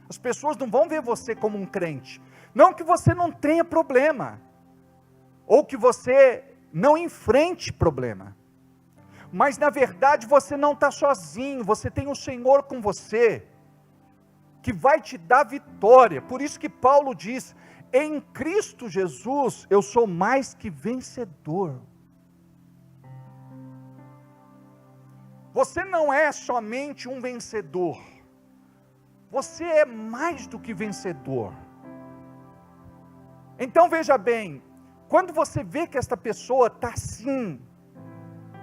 As pessoas não vão ver você como um crente. Não que você não tenha problema, ou que você não enfrente problema. Mas na verdade você não está sozinho, você tem o Senhor com você, que vai te dar vitória. Por isso que Paulo diz: em Cristo Jesus eu sou mais que vencedor. Você não é somente um vencedor, você é mais do que vencedor. Então veja bem, quando você vê que esta pessoa está assim,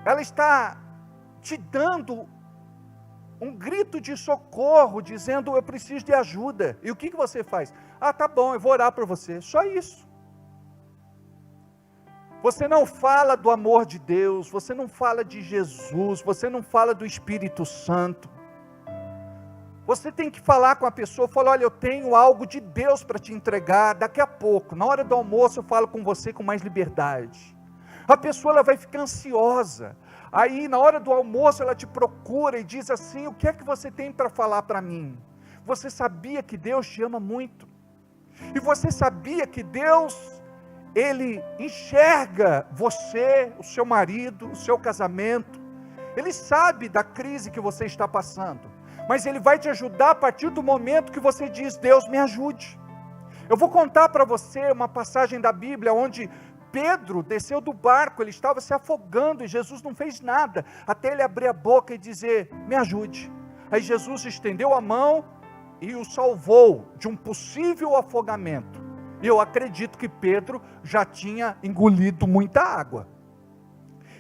ela está te dando um grito de socorro, dizendo: eu preciso de ajuda. E o que você faz? Ah, tá bom, eu vou orar por você. Só isso. Você não fala do amor de Deus, você não fala de Jesus, você não fala do Espírito Santo. Você tem que falar com a pessoa, falar: olha, eu tenho algo de Deus para te entregar, daqui a pouco, na hora do almoço eu falo com você com mais liberdade. A pessoa ela vai ficar ansiosa, aí na hora do almoço ela te procura e diz assim: o que é que você tem para falar para mim? Você sabia que Deus te ama muito? E você sabia que Deus, Ele enxerga você, o seu marido, o seu casamento, Ele sabe da crise que você está passando, mas Ele vai te ajudar a partir do momento que você diz: Deus, me ajude. Eu vou contar para você uma passagem da Bíblia, onde Pedro desceu do barco, ele estava se afogando, e Jesus não fez nada, até ele abrir a boca e dizer: me ajude. Aí Jesus estendeu a mão e o salvou de um possível afogamento. E eu acredito que Pedro já tinha engolido muita água,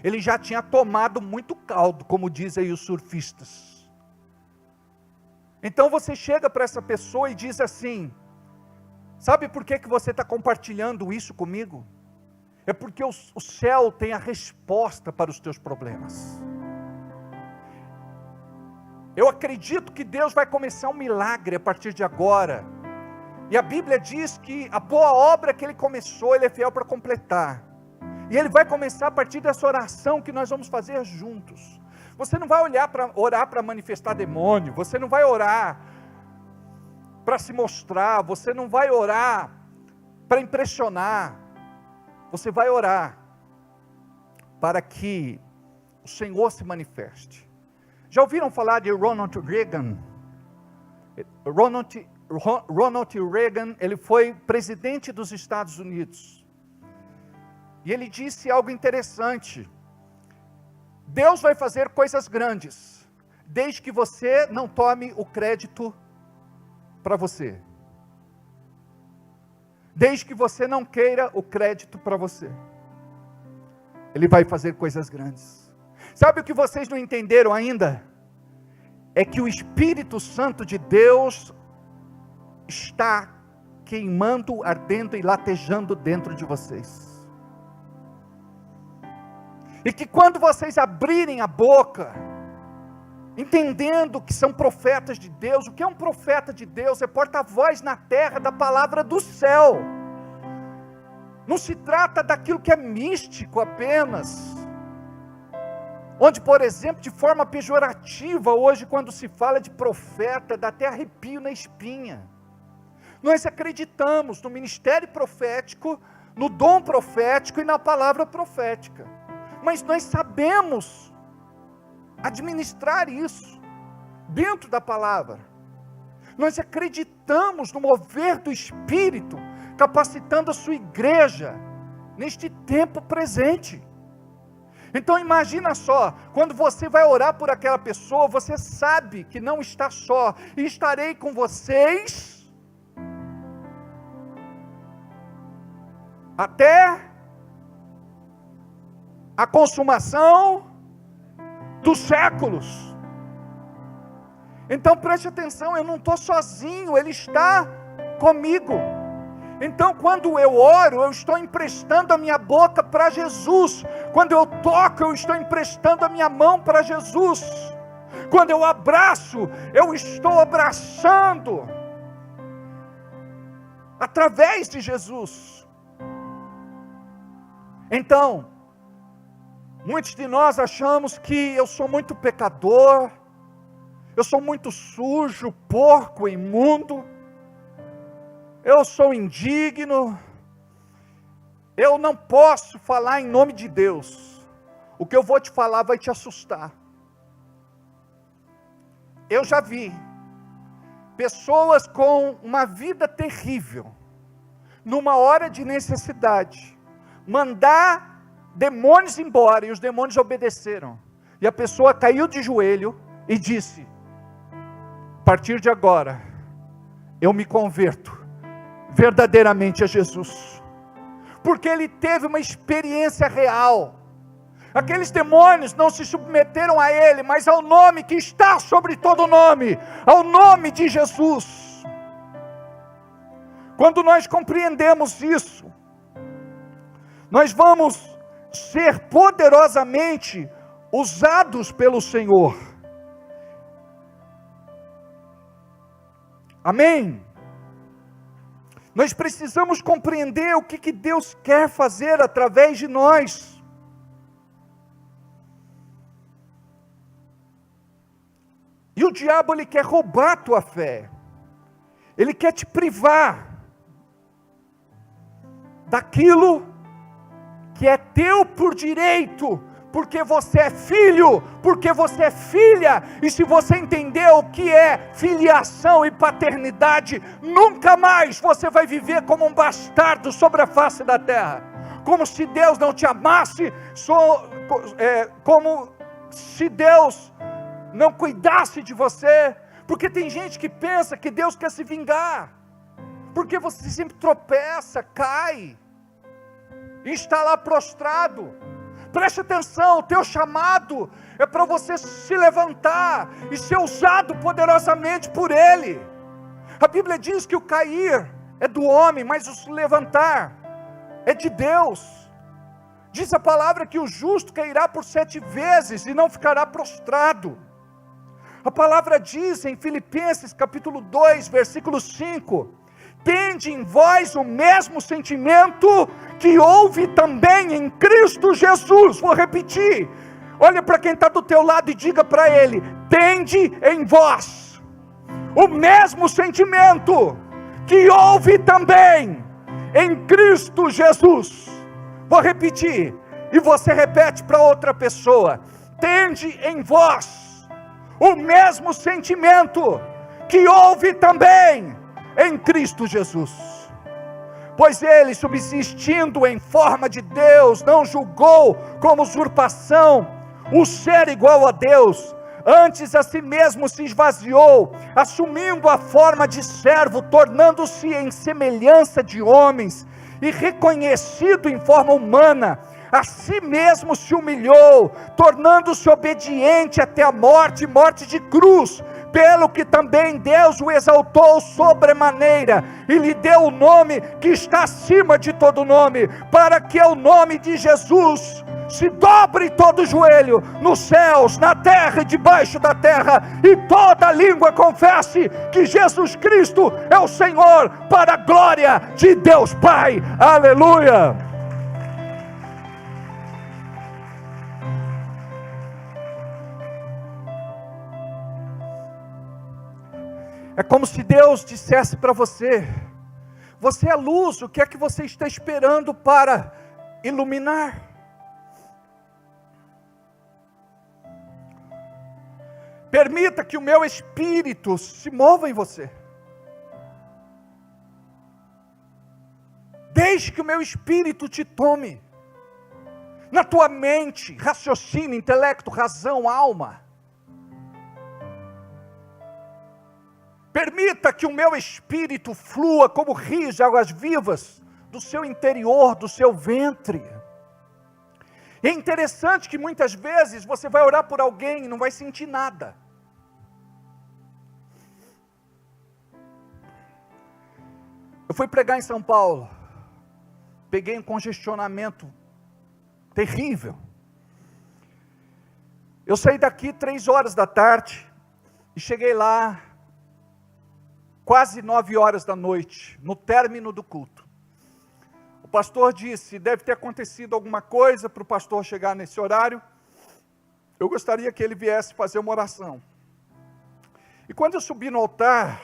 ele já tinha tomado muito caldo, como dizem aí os surfistas. Então você chega para essa pessoa e diz assim: sabe por que você está compartilhando isso comigo? É porque o céu tem a resposta para os teus problemas. Eu acredito que Deus vai começar um milagre a partir de agora. E a Bíblia diz que a boa obra que Ele começou, Ele é fiel para completar. E Ele vai começar a partir dessa oração que nós vamos fazer juntos. Você não vai orar para manifestar demônio, você não vai orar para se mostrar, você não vai orar para impressionar, você vai orar para que o Senhor se manifeste. Já ouviram falar de Ronald Reagan? Ronald Reagan, ele foi presidente dos Estados Unidos. E ele disse algo interessante: Deus vai fazer coisas grandes, desde que você não tome o crédito para você. Desde que você não queira o crédito para você. Ele vai fazer coisas grandes. Sabe o que vocês não entenderam ainda? É que o Espírito Santo de Deus está queimando, ardendo e latejando dentro de vocês. E que quando vocês abrirem a boca, entendendo que são profetas de Deus, o que é um profeta de Deus? É porta-voz na terra da palavra do céu. Não se trata daquilo que é místico apenas. Onde, por exemplo, de forma pejorativa, hoje quando se fala de profeta, dá até arrepio na espinha. Nós acreditamos no ministério profético, no dom profético e na palavra profética. Mas nós sabemos administrar isso dentro da palavra. Nós acreditamos no mover do Espírito, capacitando a sua igreja neste tempo presente. Então imagina só, quando você vai orar por aquela pessoa, você sabe que não está só, e estarei com vocês até a consumação dos séculos. Então preste atenção, eu não estou sozinho, Ele está comigo. Então quando eu oro, eu estou emprestando a minha boca para Jesus. Quando eu toco, eu estou emprestando a minha mão para Jesus. Quando eu abraço, eu estou abraçando através de Jesus. Então, muitos de nós achamos que eu sou muito pecador, eu sou muito sujo, porco, imundo, eu sou indigno, eu não posso falar em nome de Deus. O que eu vou te falar vai te assustar. Eu já vi pessoas com uma vida terrível, numa hora de necessidade, mandar demônios embora, e os demônios obedeceram, e a pessoa caiu de joelho e disse: a partir de agora eu me converto verdadeiramente a Jesus, porque ele teve uma experiência real. Aqueles demônios não se submeteram a ele, mas ao nome que está sobre todo nome, ao nome de Jesus. Quando nós compreendemos isso, nós vamos ser poderosamente usados pelo Senhor. Amém? Nós precisamos compreender o que Deus quer fazer através de nós. E o diabo, ele quer roubar a tua fé. Ele quer te privar daquilo que é teu por direito, porque você é filho, porque você é filha, e se você entender o que é filiação e paternidade, nunca mais você vai viver como um bastardo sobre a face da terra, como se Deus não te amasse, como se Deus não cuidasse de você, porque tem gente que pensa que Deus quer se vingar, porque você sempre tropeça, cai, e está lá prostrado. Preste atenção, o teu chamado é para você se levantar e ser usado poderosamente por Ele. A Bíblia diz que o cair é do homem, mas o se levantar é de Deus. Diz a palavra que o justo cairá por 7 vezes e não ficará prostrado. A palavra diz em Filipenses capítulo 2, versículo 5: tende em vós o mesmo sentimento que houve também em Cristo Jesus. Vou repetir, olha para quem está do teu lado e diga para ele: tende em vós o mesmo sentimento que houve também em Cristo Jesus. Vou repetir, e você repete para outra pessoa: tende em vós o mesmo sentimento que houve também em Cristo Jesus. Pois ele, subsistindo em forma de Deus, não julgou como usurpação o ser igual a Deus, antes a si mesmo se esvaziou, assumindo a forma de servo, tornando-se em semelhança de homens, e reconhecido em forma humana, a si mesmo se humilhou, tornando-se obediente até a morte, morte de cruz. pelo que também Deus o exaltou sobremaneira, e lhe deu o nome que está acima de todo nome, para que o nome de Jesus se dobre todo o joelho, nos céus, na terra e debaixo da terra, e toda língua confesse que Jesus Cristo é o Senhor, para a glória de Deus Pai. Aleluia! É como se Deus dissesse para você: você é luz, o que é que você está esperando para iluminar? Permita que o meu Espírito se mova em você. Deixe que o meu Espírito te tome. Na tua mente, raciocínio, intelecto, razão, alma. Permita que o meu Espírito flua como rios de águas vivas do seu interior, do seu ventre. E é interessante que muitas vezes você vai orar por alguém e não vai sentir nada. Eu fui pregar em São Paulo, peguei um congestionamento terrível. Eu saí daqui 3 horas da tarde e cheguei lá quase 9 horas da noite, no término do culto. O pastor disse: deve ter acontecido alguma coisa para o pastor chegar nesse horário. Eu gostaria que ele viesse fazer uma oração. E quando eu subi no altar,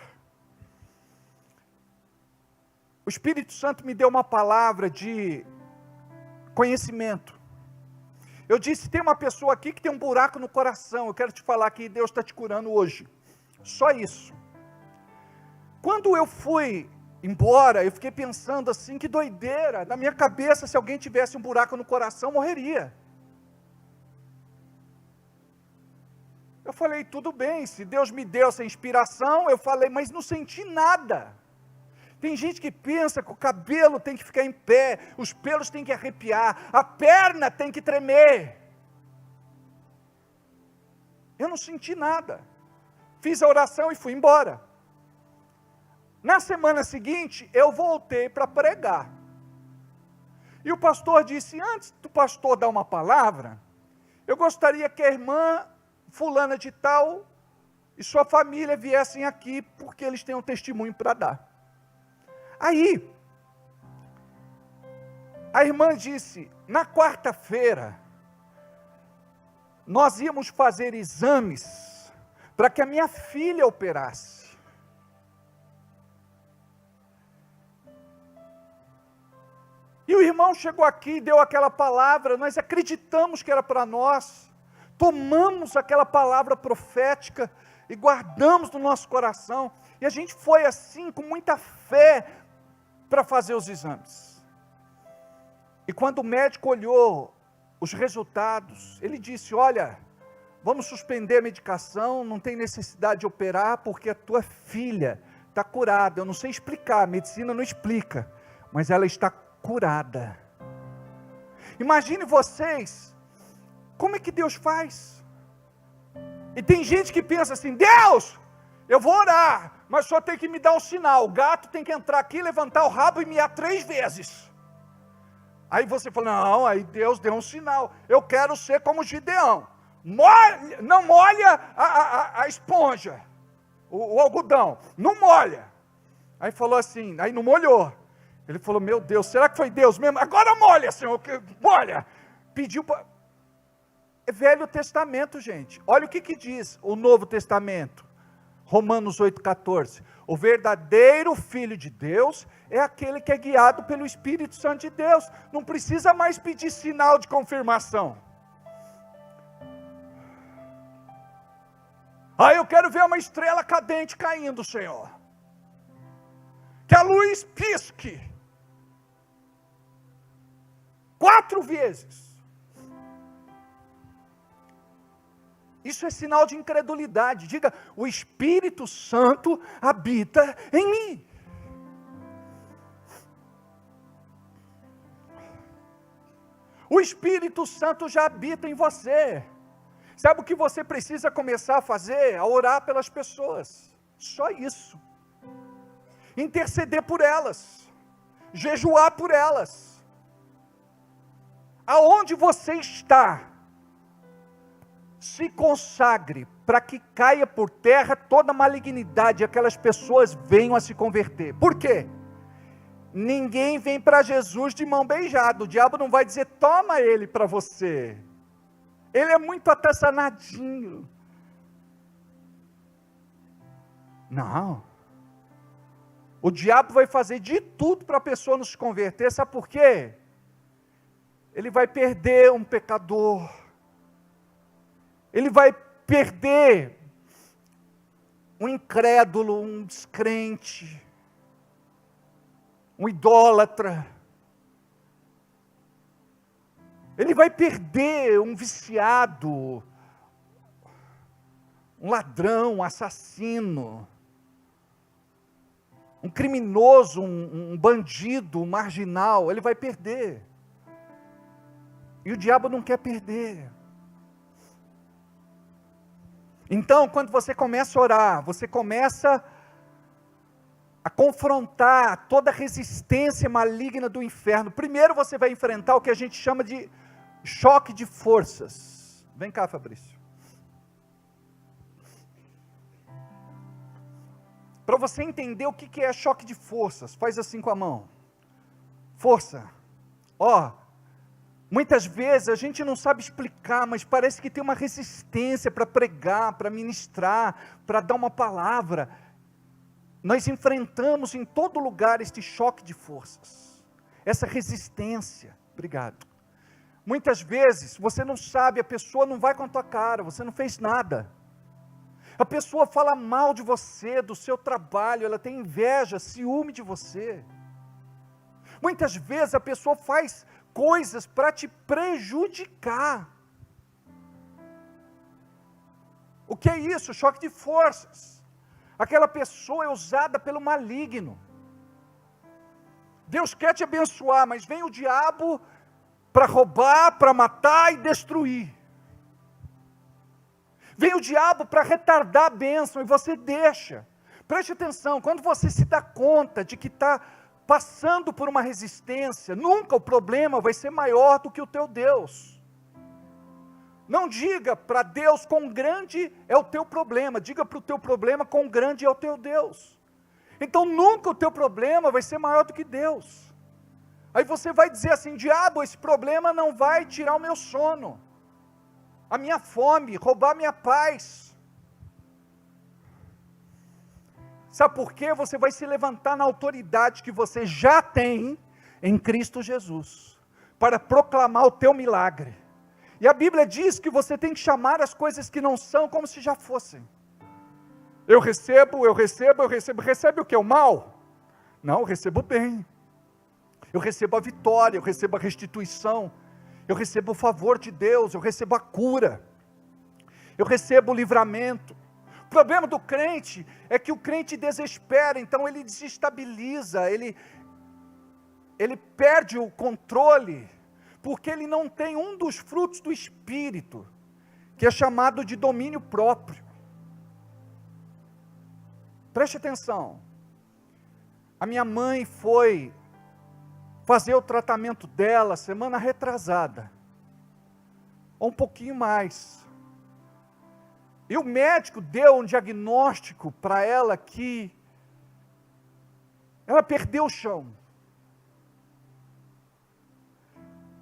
o Espírito Santo me deu uma palavra de conhecimento. Eu disse: tem uma pessoa aqui que tem um buraco no coração, eu quero te falar que Deus está te curando hoje. Só isso. Quando eu fui embora, eu fiquei pensando assim, que doideira. Na minha cabeça, se alguém tivesse um buraco no coração, morreria. Eu falei: tudo bem, se Deus me deu essa inspiração, eu falei, mas não senti nada. Tem gente que pensa que o cabelo tem que ficar em pé, os pelos têm que arrepiar, a perna tem que tremer. Eu não senti nada. Fiz a oração e fui embora. Na semana seguinte, eu voltei para pregar. E o pastor disse: antes do pastor dar uma palavra, eu gostaria que a irmã fulana de tal e sua família viessem aqui, porque eles têm um testemunho para dar. Aí, a irmã disse: na quarta-feira, nós íamos fazer exames para que a minha filha operasse. E o irmão chegou aqui e deu aquela palavra, nós acreditamos que era para nós, tomamos aquela palavra profética e guardamos no nosso coração, e a gente foi assim, com muita fé, para fazer os exames. E quando o médico olhou os resultados, ele disse: olha, vamos suspender a medicação, não tem necessidade de operar, porque a tua filha está curada. Eu não sei explicar, a medicina não explica, mas ela está curada. Imagine vocês, como é que Deus faz? E tem gente que pensa assim: Deus, eu vou orar, mas só tem que me dar um sinal, o gato tem que entrar aqui, levantar o rabo e miar 3 vezes. Aí você fala: não, aí Deus deu um sinal, eu quero ser como Gideão, não molha a esponja, o algodão, não molha. Aí falou assim, aí não molhou. Ele falou: meu Deus, será que foi Deus mesmo? Agora molha, Senhor, molha. Pediu para... É Velho Testamento, gente. Olha o que diz o Novo Testamento. Romanos 8,14. O verdadeiro Filho de Deus é aquele que é guiado pelo Espírito Santo de Deus. Não precisa mais pedir sinal de confirmação. Eu quero ver uma estrela cadente caindo, Senhor. Que a luz pisque 4 vezes. Isso é sinal de incredulidade. Diga: o Espírito Santo habita em mim. O Espírito Santo já habita em você. Sabe o que você precisa começar a fazer? A orar pelas pessoas. Só isso. Interceder por elas. Jejuar por elas. Aonde você está, se consagre para que caia por terra toda malignidade e aquelas pessoas venham a se converter. Por quê? Ninguém vem para Jesus de mão beijada. O diabo não vai dizer, toma ele para você. Ele é muito atassanadinho. Não. O diabo vai fazer de tudo para a pessoa não se converter. Sabe por quê? Ele vai perder um pecador. Ele vai perder um incrédulo, um descrente, um idólatra. Ele vai perder um viciado, um ladrão, um assassino, um criminoso, um bandido, um marginal. Ele vai perder. E o diabo não quer perder. Então, quando você começa a orar, você começa a confrontar toda a resistência maligna do inferno. Primeiro você vai enfrentar o que a gente chama de choque de forças. Vem cá, Fabrício. Para você entender o que é choque de forças, faz assim com a mão. Força. Muitas vezes a gente não sabe explicar, mas parece que tem uma resistência para pregar, para ministrar, para dar uma palavra. Nós enfrentamos em todo lugar este choque de forças, essa resistência. Obrigado. Muitas vezes você não sabe, a pessoa não vai com a tua cara, você não fez nada. A pessoa fala mal de você, do seu trabalho, ela tem inveja, ciúme de você. Muitas vezes a pessoa faz coisas para te prejudicar. O que é isso? Choque de forças. Aquela pessoa é usada pelo maligno. Deus quer te abençoar, mas vem o diabo para roubar, para matar e destruir. Vem o diabo para retardar a bênção e você deixa. Preste atenção, quando você se dá conta de que está passando por uma resistência, nunca o problema vai ser maior do que o teu Deus. Não diga para Deus quão grande é o teu problema, diga para o teu problema quão grande é o teu Deus. Então nunca o teu problema vai ser maior do que Deus. Aí você vai dizer assim, diabo, esse problema não vai tirar o meu sono, a minha fome, roubar a minha paz. Sabe por quê? Você vai se levantar na autoridade que você já tem em Cristo Jesus, para proclamar o teu milagre. E a Bíblia diz que você tem que chamar as coisas que não são como se já fossem. Eu recebo. Recebe o que? O mal? Não, eu recebo o bem. Eu recebo a vitória, eu recebo a restituição, eu recebo o favor de Deus, eu recebo a cura, eu recebo o livramento. O problema do crente é que o crente desespera, então ele desestabiliza, ele perde o controle, porque ele não tem um dos frutos do Espírito, que é chamado de domínio próprio. Preste atenção, a minha mãe foi fazer o tratamento dela semana retrasada, ou um pouquinho mais, e o médico deu um diagnóstico para ela que ela perdeu o chão.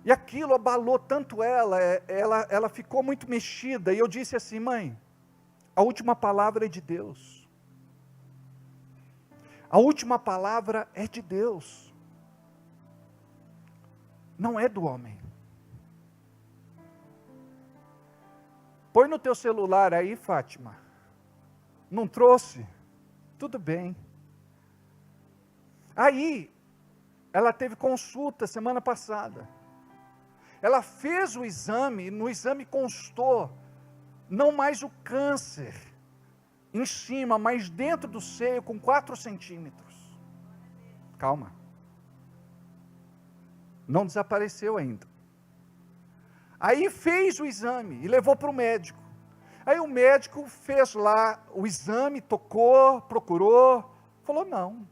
E aquilo abalou tanto ela ficou muito mexida. E eu disse assim, mãe, a última palavra é de Deus. A última palavra é de Deus. Não é do homem. Põe no teu celular aí, Fátima. Não trouxe? Tudo bem. Aí, ela teve consulta semana passada. Ela fez o exame, e no exame constou, não mais o câncer em cima, mas dentro do seio, com 4 centímetros. Calma. Não desapareceu ainda. Aí fez o exame e levou para o médico. Aí o médico fez lá o exame, tocou, procurou, falou, não,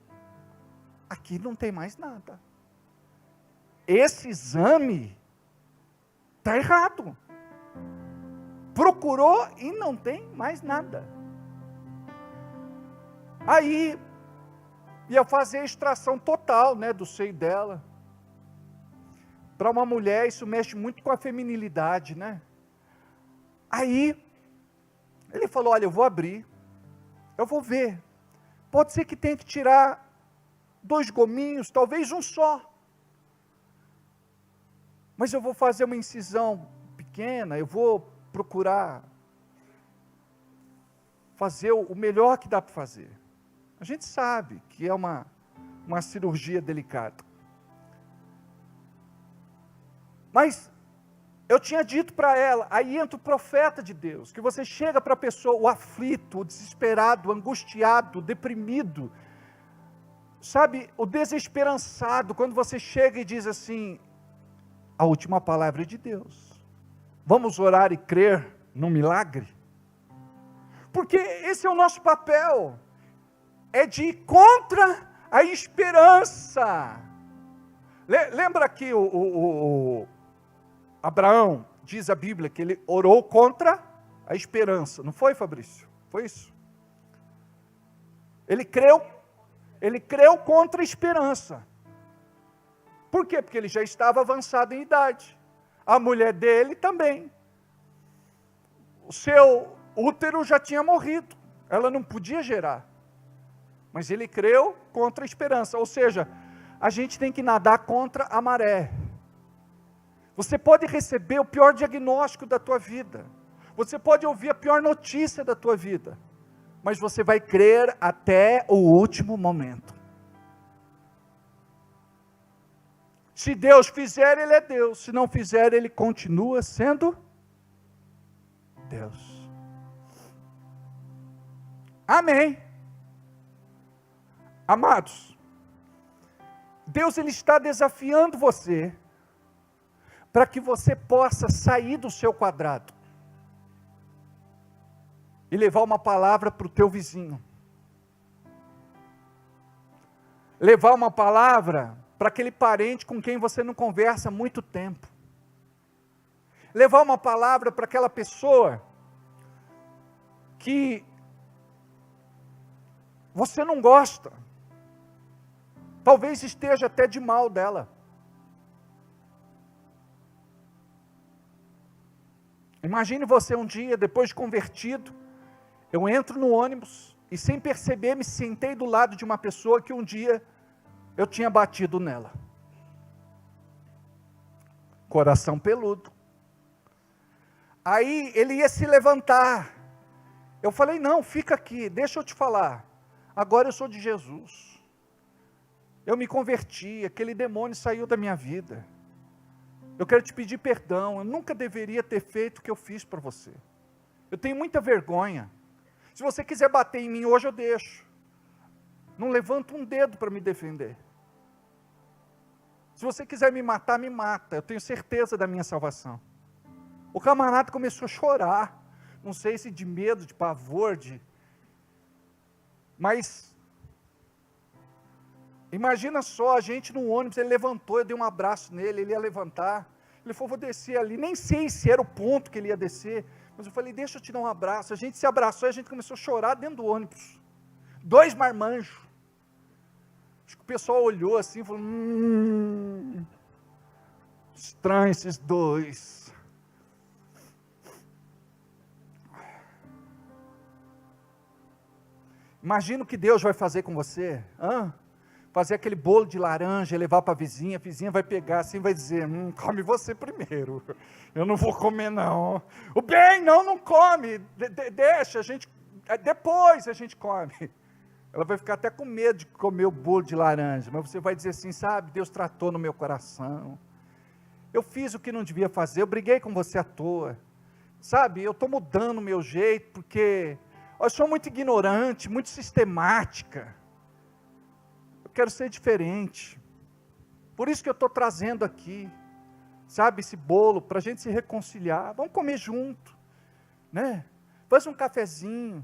aqui não tem mais nada. Esse exame está errado. Procurou e não tem mais nada. Aí, ia fazer a extração total, né, do seio dela. Para uma mulher, isso mexe muito com a feminilidade, né? Aí, ele falou, olha, eu vou abrir, eu vou ver. Pode ser que tenha que tirar 2 gominhos, talvez um só. Mas eu vou fazer uma incisão pequena, eu vou procurar fazer o melhor que dá para fazer. A gente sabe que é uma cirurgia delicada. Mas eu tinha dito para ela, aí entra o profeta de Deus, que você chega para a pessoa, o aflito, o desesperado, o angustiado, o deprimido, sabe, o desesperançado, quando você chega e diz assim, a última palavra é de Deus. Vamos orar e crer no milagre? Porque esse é o nosso papel, é de ir contra a esperança. Lembra que o Abraão, diz a Bíblia, que ele orou contra a esperança, não foi, Fabrício? Foi isso? Ele creu contra a esperança. Por quê? Porque ele já estava avançado em idade. A mulher dele também. O seu útero já tinha morrido. Ela não podia gerar. Mas ele creu contra a esperança. Ou seja, a gente tem que nadar contra a maré. Você pode receber o pior diagnóstico da tua vida. Você pode ouvir a pior notícia da tua vida. Mas você vai crer até o último momento. Se Deus fizer, Ele é Deus. Se não fizer, Ele continua sendo Deus. Amém. Amados, Deus Ele está desafiando você para que você possa sair do seu quadrado e levar uma palavra para o teu vizinho. Levar uma palavra para aquele parente com quem você não conversa há muito tempo. Levar uma palavra para aquela pessoa que você não gosta. Talvez esteja até de mal dela. Imagine você um dia, depois de convertido, eu entro no ônibus e sem perceber me sentei do lado de uma pessoa que um dia eu tinha batido nela. Coração peludo. Aí ele ia se levantar. Eu falei, não, fica aqui, deixa eu te falar. Agora eu sou de Jesus. Eu me converti, aquele demônio saiu da minha vida. Eu quero te pedir perdão, eu nunca deveria ter feito o que eu fiz para você. Eu tenho muita vergonha. Se você quiser bater em mim hoje, eu deixo. Não levanto um dedo para me defender. Se você quiser me matar, me mata. Eu tenho certeza da minha salvação. O camarada começou a chorar. Não sei se de medo, de pavor, mas imagina só, a gente no ônibus, ele levantou, eu dei um abraço nele, ele ia levantar. Ele falou, vou descer ali. Nem sei se era o ponto que ele ia descer. Mas eu falei, deixa eu te dar um abraço. A gente se abraçou e a gente começou a chorar dentro do ônibus. 2 marmanjos. Acho que o pessoal olhou assim e falou, estranho esses 2. Imagina o que Deus vai fazer com você. Fazer aquele bolo de laranja, levar para a vizinha vai pegar assim e vai dizer, come você primeiro. Eu não vou comer não. O bem, não come. Deixa, depois a gente come. Ela vai ficar até com medo de comer o bolo de laranja, mas você vai dizer assim, sabe, Deus tratou no meu coração. Eu fiz o que não devia fazer, eu briguei com você à toa. Sabe, eu estou mudando o meu jeito, porque eu sou muito ignorante, muito sistemática. Eu quero ser diferente. Por isso que eu estou trazendo aqui, sabe, esse bolo, para a gente se reconciliar. Vamos comer junto, né? faz um cafezinho.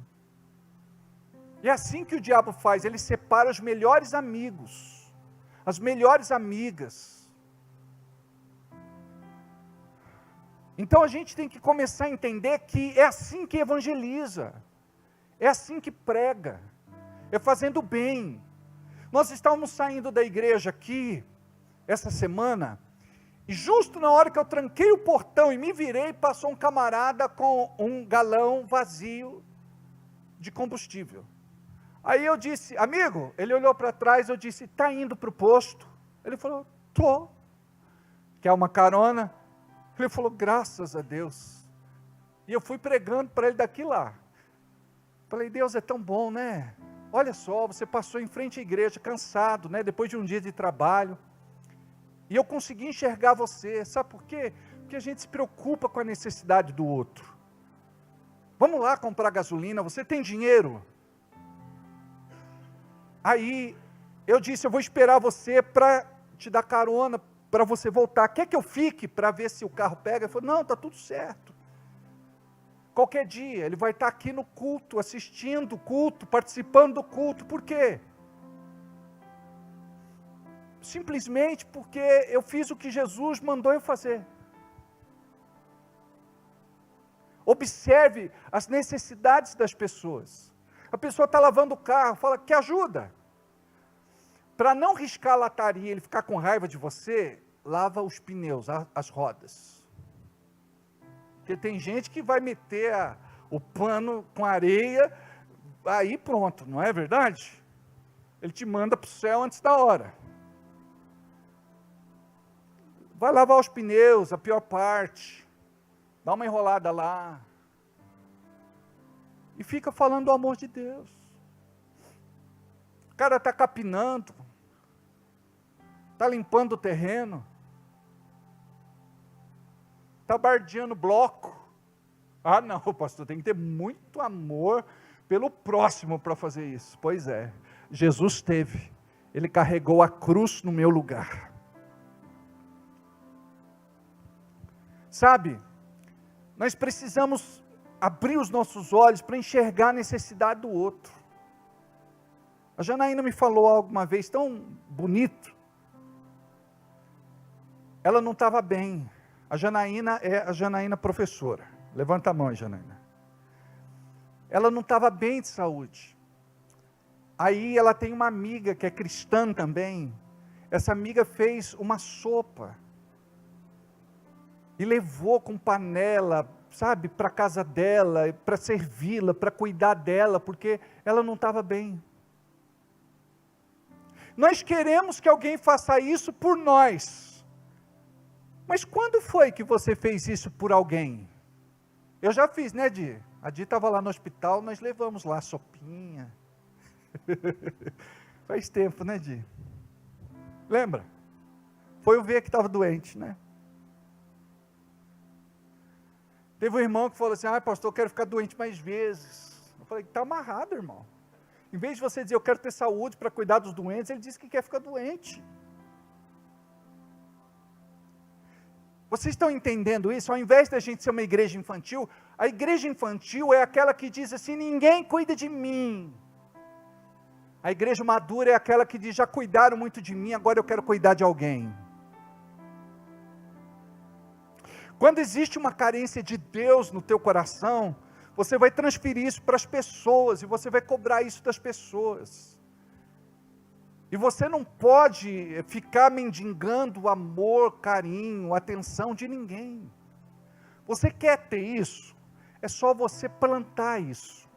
E é assim que o diabo faz, ele separa os melhores amigos, as melhores amigas. Então a gente tem que começar a entender que é assim que evangeliza, é assim que prega, é fazendo bem. Nós estávamos saindo da igreja aqui, essa semana, e justo na hora que eu tranquei o portão e me virei, passou um camarada com um galão vazio de combustível. Aí eu disse, amigo, ele olhou para trás, eu disse, está indo para o posto? Ele falou, tô. Quer uma carona? Ele falou, graças a Deus. E eu fui pregando para ele daqui lá. Falei, Deus é tão bom, né? Olha só, você passou em frente à igreja, cansado, né? Depois de um dia de trabalho. E eu consegui enxergar você. Sabe por quê? Porque a gente se preocupa com a necessidade do outro. Vamos lá comprar gasolina, você tem dinheiro? Aí, eu disse, eu vou esperar você para te dar carona, para você voltar. Quer que eu fique para ver se o carro pega? Ele falou, não, está tudo certo. Qualquer dia, ele vai estar aqui no culto, assistindo o culto, participando do culto. Por quê? Simplesmente porque eu fiz o que Jesus mandou eu fazer. Observe as necessidades das pessoas. A pessoa está lavando o carro, fala, quer ajuda? Para não riscar a lataria, ele ficar com raiva de você, lava os pneus, as rodas. Porque tem gente que vai meter o pano com areia, aí pronto, não é verdade? Ele te manda para o céu antes da hora. Vai lavar os pneus, a pior parte. Dá uma enrolada lá. E fica falando do amor de Deus. O cara está capinando, está limpando o terreno, está bardeando bloco. Ah não, pastor, tem que ter muito amor pelo próximo para fazer isso. Pois é, Jesus teve, ele carregou a cruz no meu lugar. Sabe, nós precisamos abrir os nossos olhos para enxergar a necessidade do outro. A Janaína me falou alguma vez tão bonito. Ela não estava bem. A Janaína é a Janaína professora. Levanta a mão, Janaína. Ela não estava bem de saúde. Aí ela tem uma amiga que é cristã também. Essa amiga fez uma sopa. E levou com panela, sabe, para a casa dela, para servi-la, para cuidar dela, porque ela não estava bem. Nós queremos que alguém faça isso por nós. Mas quando foi que você fez isso por alguém? Eu já fiz, né, Di? A Di estava lá no hospital, nós levamos lá a sopinha. Faz tempo, né, Di? Lembra? Foi o V que estava doente, né? Teve um irmão que falou assim, pastor, eu quero ficar doente mais vezes. Eu falei, está amarrado, irmão. Em vez de você dizer, eu quero ter saúde para cuidar dos doentes, ele disse que quer ficar doente. Vocês estão entendendo isso? Ao invés da gente ser uma igreja infantil, a igreja infantil é aquela que diz assim, ninguém cuida de mim. A igreja madura é aquela que diz, já cuidaram muito de mim, agora eu quero cuidar de alguém. Quando existe uma carência de Deus no teu coração, você vai transferir isso para as pessoas, e você vai cobrar isso das pessoas. E você não pode ficar mendigando o amor, carinho, atenção de ninguém. Você quer ter isso? É só você plantar isso.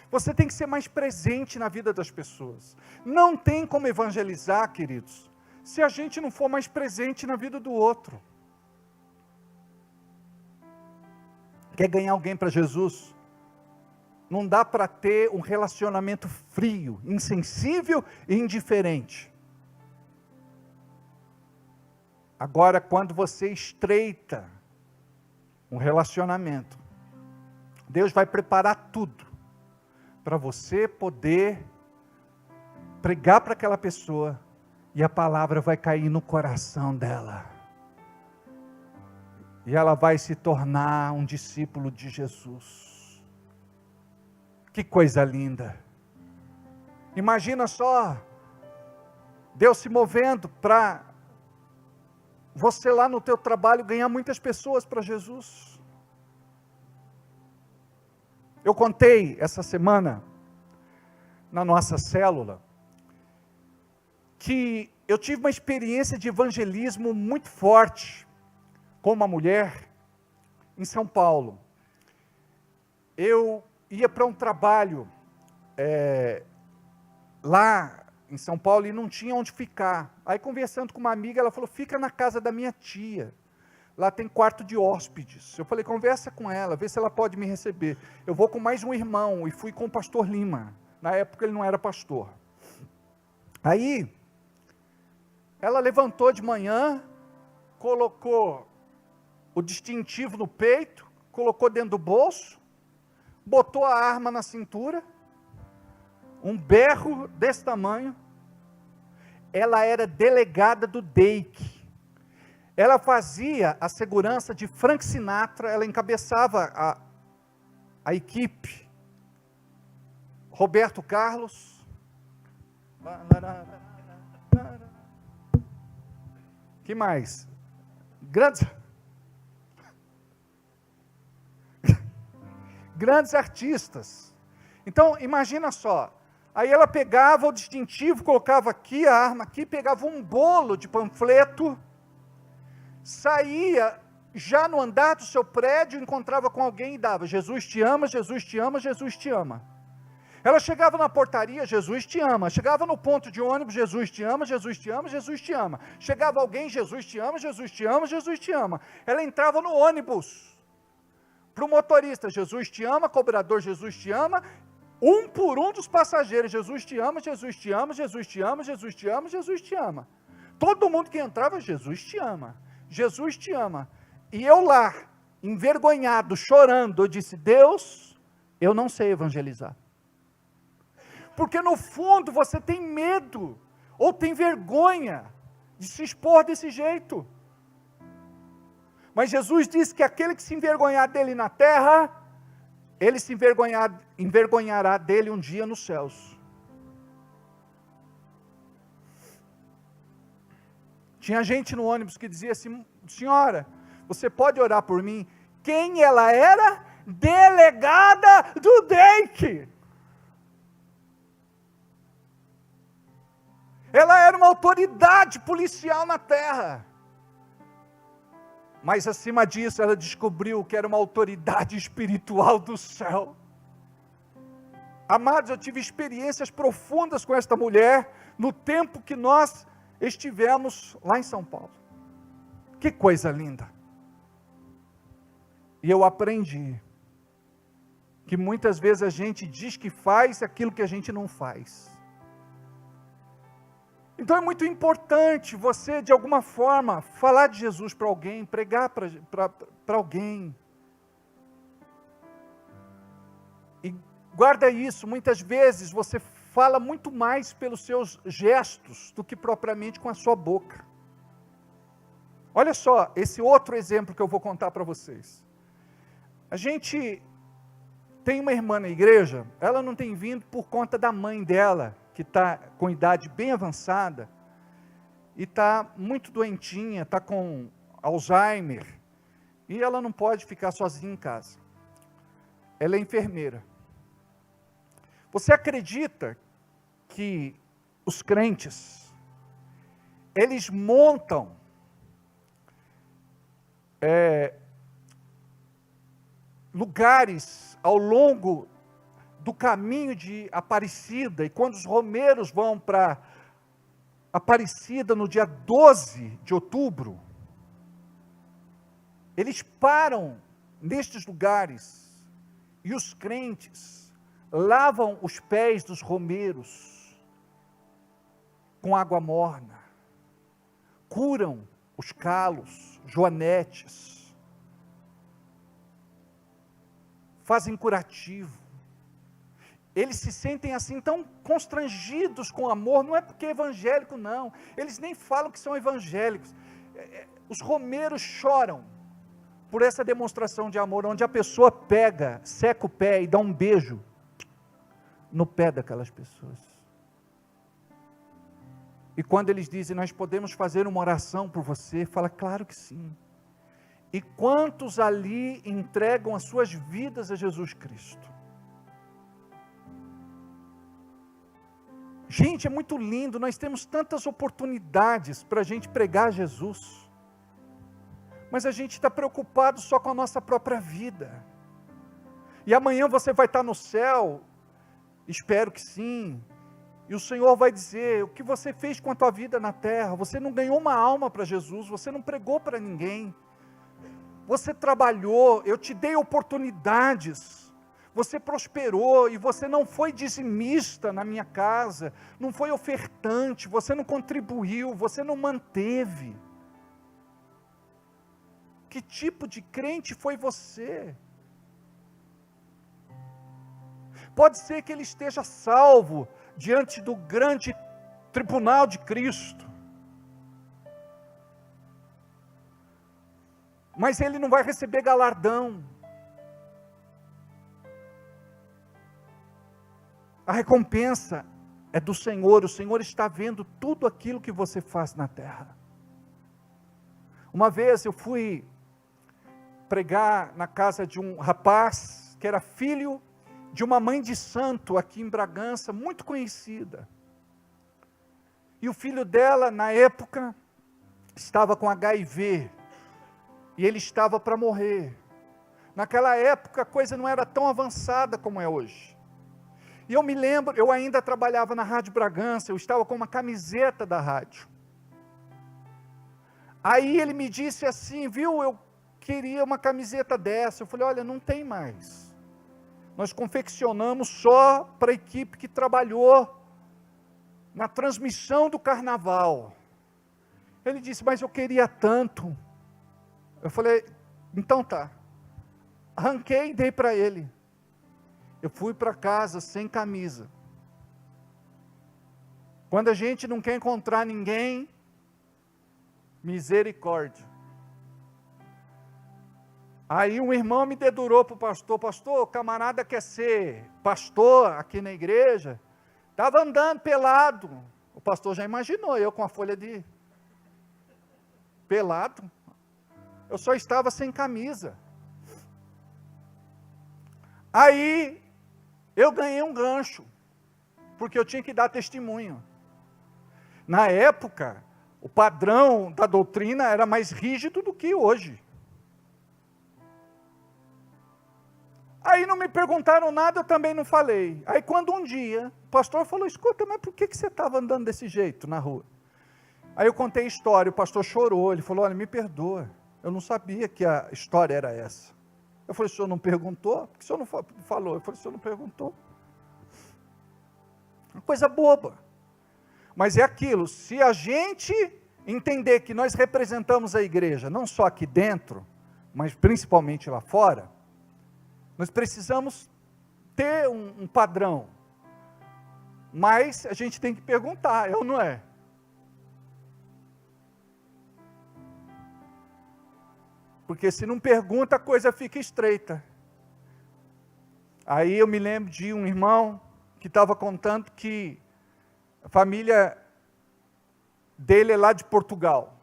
Você tem que ser mais presente na vida das pessoas. Não tem como evangelizar, queridos, se a gente não for mais presente na vida do outro. Quer ganhar alguém para Jesus? Não dá para ter um relacionamento frio, insensível e indiferente. Agora, quando você estreita um relacionamento, Deus vai preparar tudo para você poder pregar para aquela pessoa e a palavra vai cair no coração dela. E ela vai se tornar um discípulo de Jesus. Que coisa linda. Imagina só, Deus se movendo para você lá no teu trabalho ganhar muitas pessoas para Jesus. Eu contei essa semana, na nossa célula, que eu tive uma experiência de evangelismo muito forte com uma mulher em São Paulo. Eu ia para um trabalho lá em São Paulo e não tinha onde ficar. Aí, conversando com uma amiga, ela falou, fica na casa da minha tia. Lá tem quarto de hóspedes. Eu falei, conversa com ela, vê se ela pode me receber. Eu vou com mais um irmão, e fui com o pastor Lima. Na época ele não era pastor. Aí, ela levantou de manhã, colocou o distintivo no peito, colocou dentro do bolso, botou a arma na cintura, um berro desse tamanho. Ela era delegada do DEIC. Ela fazia a segurança de Frank Sinatra, ela encabeçava a equipe. Roberto Carlos. Que mais? Grandes artistas. Então, imagina só. Aí ela pegava o distintivo, colocava aqui a arma, aqui, pegava um bolo de panfleto, saía já no andar do seu prédio, encontrava com alguém e dava, Jesus te ama, Jesus te ama, Jesus te ama. Ela chegava na portaria, Jesus te ama. Chegava no ponto de ônibus, Jesus te ama, Jesus te ama, Jesus te ama. Chegava alguém, Jesus te ama, Jesus te ama, Jesus te ama. Ela entrava no ônibus, para o motorista, Jesus te ama, cobrador, Jesus te ama, um por um dos passageiros, Jesus te ama, Jesus te ama, Jesus te ama, Jesus te ama, Jesus te ama. Todo mundo que entrava, Jesus te ama, Jesus te ama. E eu lá, envergonhado, chorando, eu disse, Deus, eu não sei evangelizar. Porque no fundo você tem medo, ou tem vergonha de se expor desse jeito. Mas Jesus disse que aquele que se envergonhar dele na terra, ele se envergonhará dele um dia nos céus. Tinha gente no ônibus que dizia assim, senhora, você pode orar por mim? Quem ela era? Delegada do DEIC. Ela era uma autoridade policial na terra. Mas acima disso, ela descobriu que era uma autoridade espiritual do céu. Amados, eu tive experiências profundas com esta mulher, no tempo que nós estivemos lá em São Paulo. Que coisa linda. E eu aprendi, que muitas vezes a gente diz que faz aquilo que a gente não faz. Então é muito importante você, de alguma forma, falar de Jesus para alguém, pregar para alguém. E guarda isso, muitas vezes você fala muito mais pelos seus gestos do que propriamente com a sua boca. Olha só, esse outro exemplo que eu vou contar para vocês. A gente tem uma irmã na igreja, ela não tem vindo por conta da mãe dela, que está com idade bem avançada, e está muito doentinha, está com Alzheimer, e ela não pode ficar sozinha em casa. Ela é enfermeira. Você acredita que os crentes, eles montam lugares ao longo do caminho de Aparecida, e quando os romeiros vão para Aparecida no dia 12 de outubro, eles param nestes lugares, e os crentes lavam os pés dos romeiros com água morna, curam os calos, joanetes, fazem curativo. Eles se sentem assim tão constrangidos com amor, não é porque é evangélico não, eles nem falam que são evangélicos. Os romeiros choram por essa demonstração de amor, onde a pessoa pega, seca o pé e dá um beijo no pé daquelas pessoas. E quando eles dizem, nós podemos fazer uma oração por você, fala, claro que sim. E quantos ali entregam as suas vidas a Jesus Cristo? Gente, é muito lindo, nós temos tantas oportunidades para a gente pregar Jesus, mas a gente está preocupado só com a nossa própria vida. E amanhã você vai estar no céu, espero que sim, e o Senhor vai dizer, o que você fez com a tua vida na terra? Você não ganhou uma alma para Jesus, você não pregou para ninguém, você trabalhou, eu te dei oportunidades, você prosperou e você não foi dizimista na minha casa, não foi ofertante, você não contribuiu, você não manteve. Que tipo de crente foi você? Pode ser que ele esteja salvo diante do grande tribunal de Cristo, mas ele não vai receber galardão. A recompensa é do Senhor, o Senhor está vendo tudo aquilo que você faz na terra. Uma vez eu fui pregar na casa de um rapaz, que era filho de uma mãe de santo aqui em Bragança, muito conhecida. E o filho dela, na época, estava com HIV, e ele estava para morrer. Naquela época a coisa não era tão avançada como é hoje. E eu me lembro, eu ainda trabalhava na Rádio Bragança, eu estava com uma camiseta da rádio. Aí ele me disse assim, viu, eu queria uma camiseta dessa. Eu falei, olha, não tem mais. Nós confeccionamos só para a equipe que trabalhou na transmissão do carnaval. Ele disse, mas eu queria tanto. Eu falei, então tá. Arranquei e dei para ele. Eu fui para casa sem camisa. Quando a gente não quer encontrar ninguém, misericórdia. Aí um irmão me dedurou para o pastor, o camarada quer ser pastor aqui na igreja, estava andando pelado, o pastor já imaginou, eu com a folha de pelado, eu só estava sem camisa. Aí eu ganhei um gancho, porque eu tinha que dar testemunho. Na época, o padrão da doutrina era mais rígido do que hoje. Aí não me perguntaram nada, eu também não falei. Aí quando um dia, o pastor falou, escuta, mas por que você estava andando desse jeito na rua? Aí eu contei a história, o pastor chorou, ele falou, olha, me perdoa, eu não sabia que a história era essa. Eu falei, o senhor não perguntou? Por que o senhor não falou? Eu falei, o senhor não perguntou? Uma coisa boba. Mas é aquilo, se a gente entender que nós representamos a igreja, não só aqui dentro, mas principalmente lá fora, nós precisamos ter um padrão, mas a gente tem que perguntar, é ou não é? Porque se não pergunta, a coisa fica estreita. Aí eu me lembro de um irmão que estava contando que a família dele é lá de Portugal.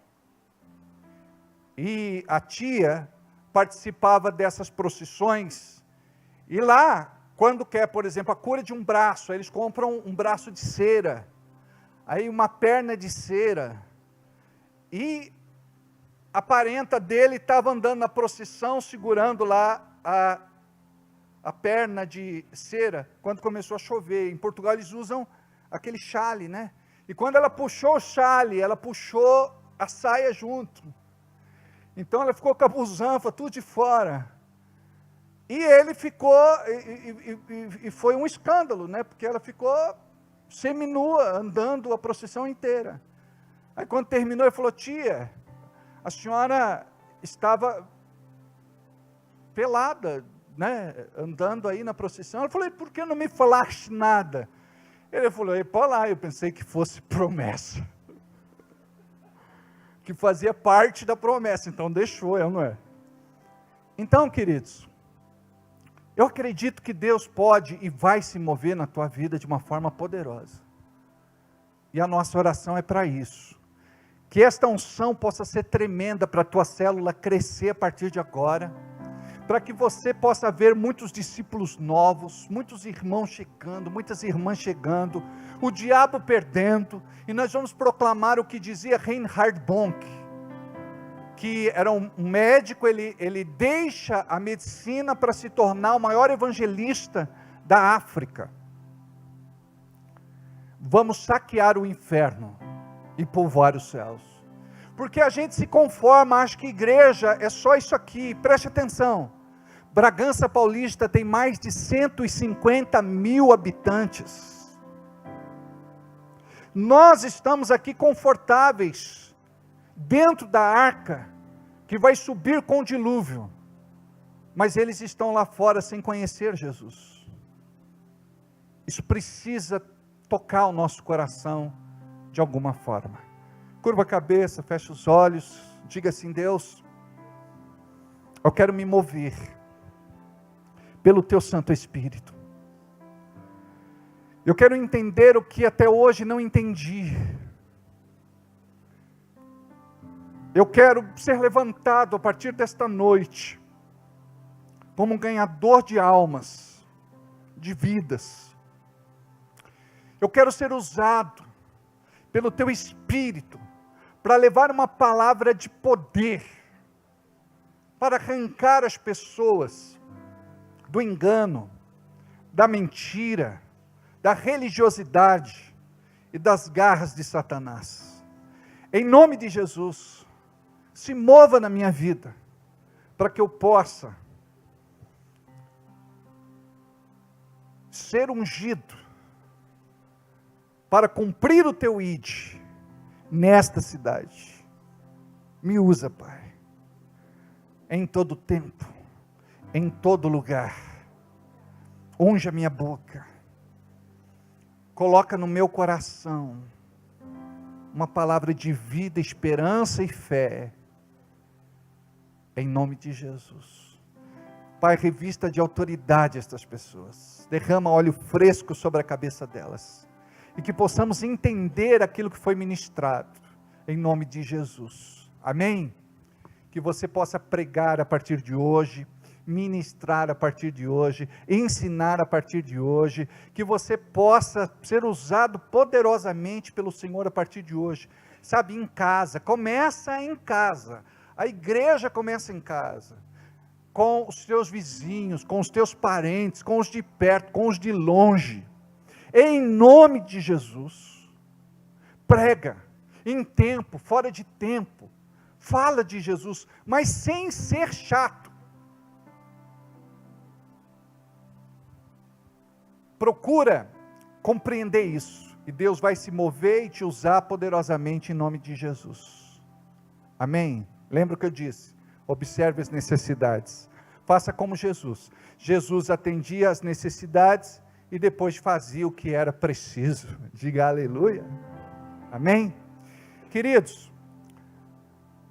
E a tia participava dessas procissões. E lá, quando quer, por exemplo, a cura de um braço, eles compram um braço de cera, aí uma perna de cera, e a parenta dele estava andando na procissão, segurando lá a perna de cera, quando começou a chover. Em Portugal eles usam aquele chale, né? E quando ela puxou o chale, ela puxou a saia junto. Então ela ficou com a busanfa, tudo de fora. E ele ficou, e foi um escândalo, né? Porque ela ficou seminua, andando a procissão inteira. Aí quando terminou, ele falou, tia, a senhora estava pelada, né? Andando aí na procissão. Ela falou, por que não me falaste nada? Ele falou, pô lá, eu pensei que fosse promessa. Que fazia parte da promessa, então deixou, não é? Então, queridos, Eu acredito que Deus pode e vai se mover na tua vida de uma forma poderosa. E a nossa oração é para isso. Que esta unção possa ser tremenda para a tua célula crescer a partir de agora. Para que você possa ver muitos discípulos novos, muitos irmãos chegando, muitas irmãs chegando, o diabo perdendo. E nós vamos proclamar o que dizia Reinhard Bonk, que era um médico, ele deixa a medicina para se tornar o maior evangelista da África. Vamos saquear o inferno e povoar os céus. Porque a gente se conforma, acha que igreja é só isso aqui. Preste atenção. Bragança Paulista tem mais de 150 mil habitantes. Nós estamos aqui confortáveis, dentro da arca, que vai subir com o dilúvio. Mas eles estão lá fora sem conhecer Jesus. Isso precisa tocar o nosso coração de alguma forma. Curva a cabeça, fecha os olhos, diga assim: Deus, eu quero me mover pelo teu Santo Espírito. Eu quero entender o que até hoje não entendi. Eu quero ser levantado a partir desta noite como um ganhador de almas, de vidas. Eu quero ser usado pelo teu Espírito para levar uma palavra de poder, para arrancar as pessoas do engano, da mentira, da religiosidade e das garras de Satanás. Em nome de Jesus, se mova na minha vida, para que eu possa ser ungido, para cumprir o teu ID, nesta cidade. Me usa, Pai, em todo tempo, em todo lugar. Unge a minha boca, coloca no meu coração uma palavra de vida, esperança e fé, em nome de Jesus. Pai, revista de autoridade estas pessoas, derrama óleo fresco sobre a cabeça delas, e que possamos entender aquilo que foi ministrado, em nome de Jesus. Amém? Que você possa pregar a partir de hoje, ministrar a partir de hoje, ensinar a partir de hoje, que você possa ser usado poderosamente pelo Senhor a partir de hoje. Sabe, em casa, começa em casa, a igreja começa em casa, com os teus vizinhos, com os teus parentes, com os de perto, com os de longe. Em nome de Jesus, prega, em tempo, fora de tempo, fala de Jesus, mas sem ser chato. Procura compreender isso, e Deus vai se mover e te usar poderosamente em nome de Jesus. Amém? Lembra o que eu disse? Observe as necessidades. Faça como Jesus. Jesus atendia às necessidades e depois fazia o que era preciso. Diga aleluia. Amém? Queridos,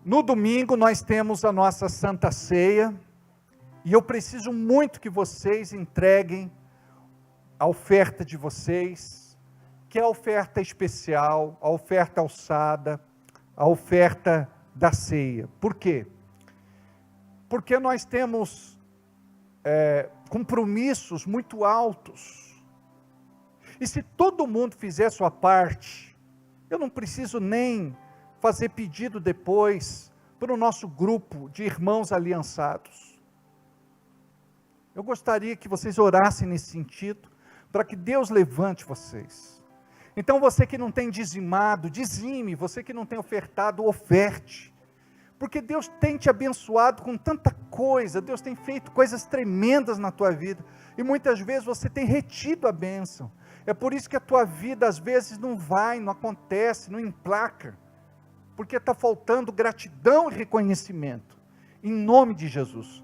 no domingo nós temos a nossa Santa Ceia, e eu preciso muito que vocês entreguem a oferta de vocês, que é a oferta especial, a oferta alçada, a oferta da ceia. Por quê? Porque nós temos compromissos muito altos. E se todo mundo fizer sua parte, eu não preciso nem fazer pedido depois para o nosso grupo de irmãos aliançados. Eu gostaria que vocês orassem nesse sentido, para que Deus levante vocês. Então você que não tem dizimado, dizime. Você que não tem ofertado, oferte. Porque Deus tem te abençoado com tanta coisa, Deus tem feito coisas tremendas na tua vida, e muitas vezes você tem retido a bênção. É por isso que a tua vida às vezes não vai, não acontece, não emplaca, porque está faltando gratidão e reconhecimento. Em nome de Jesus,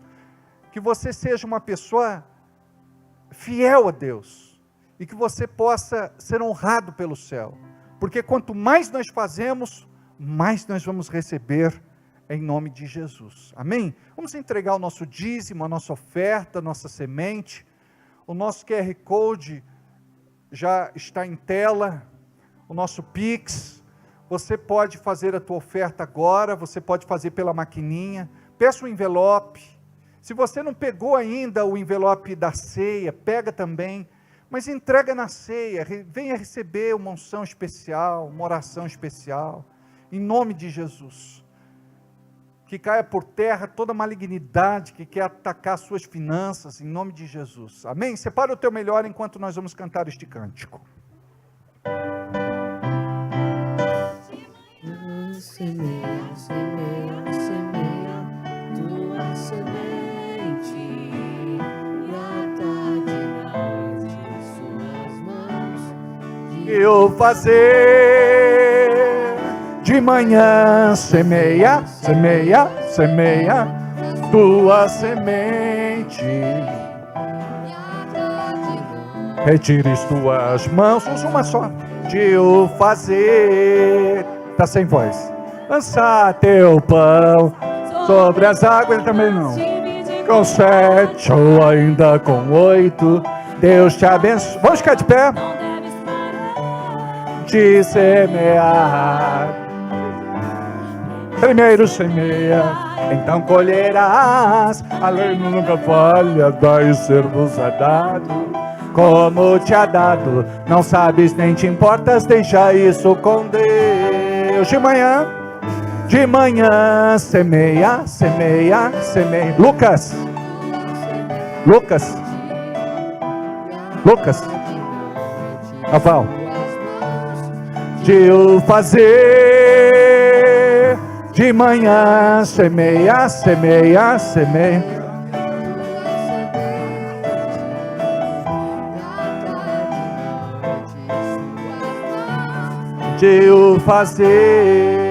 que você seja uma pessoa fiel a Deus, e que você possa ser honrado pelo céu, porque quanto mais nós fazemos, mais nós vamos receber em nome de Jesus. Amém? Vamos entregar o nosso dízimo, a nossa oferta, a nossa semente. O nosso QR Code já está em tela, o nosso Pix. Você pode fazer a tua oferta agora, você pode fazer pela maquininha. Peça o envelope. Se você não pegou ainda o envelope da ceia, pega também, mas entrega na ceia, venha receber uma unção especial, uma oração especial, em nome de Jesus. Que caia por terra toda malignidade que quer atacar suas finanças, em nome de Jesus. Amém? Separa o teu melhor enquanto nós vamos cantar este cântico. Semeia, semeia, semeia tua semente, e a tarde de suas mãos. Eu fazer de manhã, semeia, semeia, semeia tua semente. Retires tuas mãos, usa uma só, de eu fazer. Está sem voz. Lançar teu pão sobre as águas, também não. Com 7 ou ainda com 8, Deus te abençoe. Vamos ficar de pé? De semear. Primeiro semeia, então colherás. A lei nunca falha, dai ser-vos-á dado. Como te há dado, não sabes nem te importas, deixa isso com Deus. De manhã, semeia, semeia, semeia. Lucas, Aval. De eu fazer, de manhã, semeia, semeia, semeia. De eu fazer.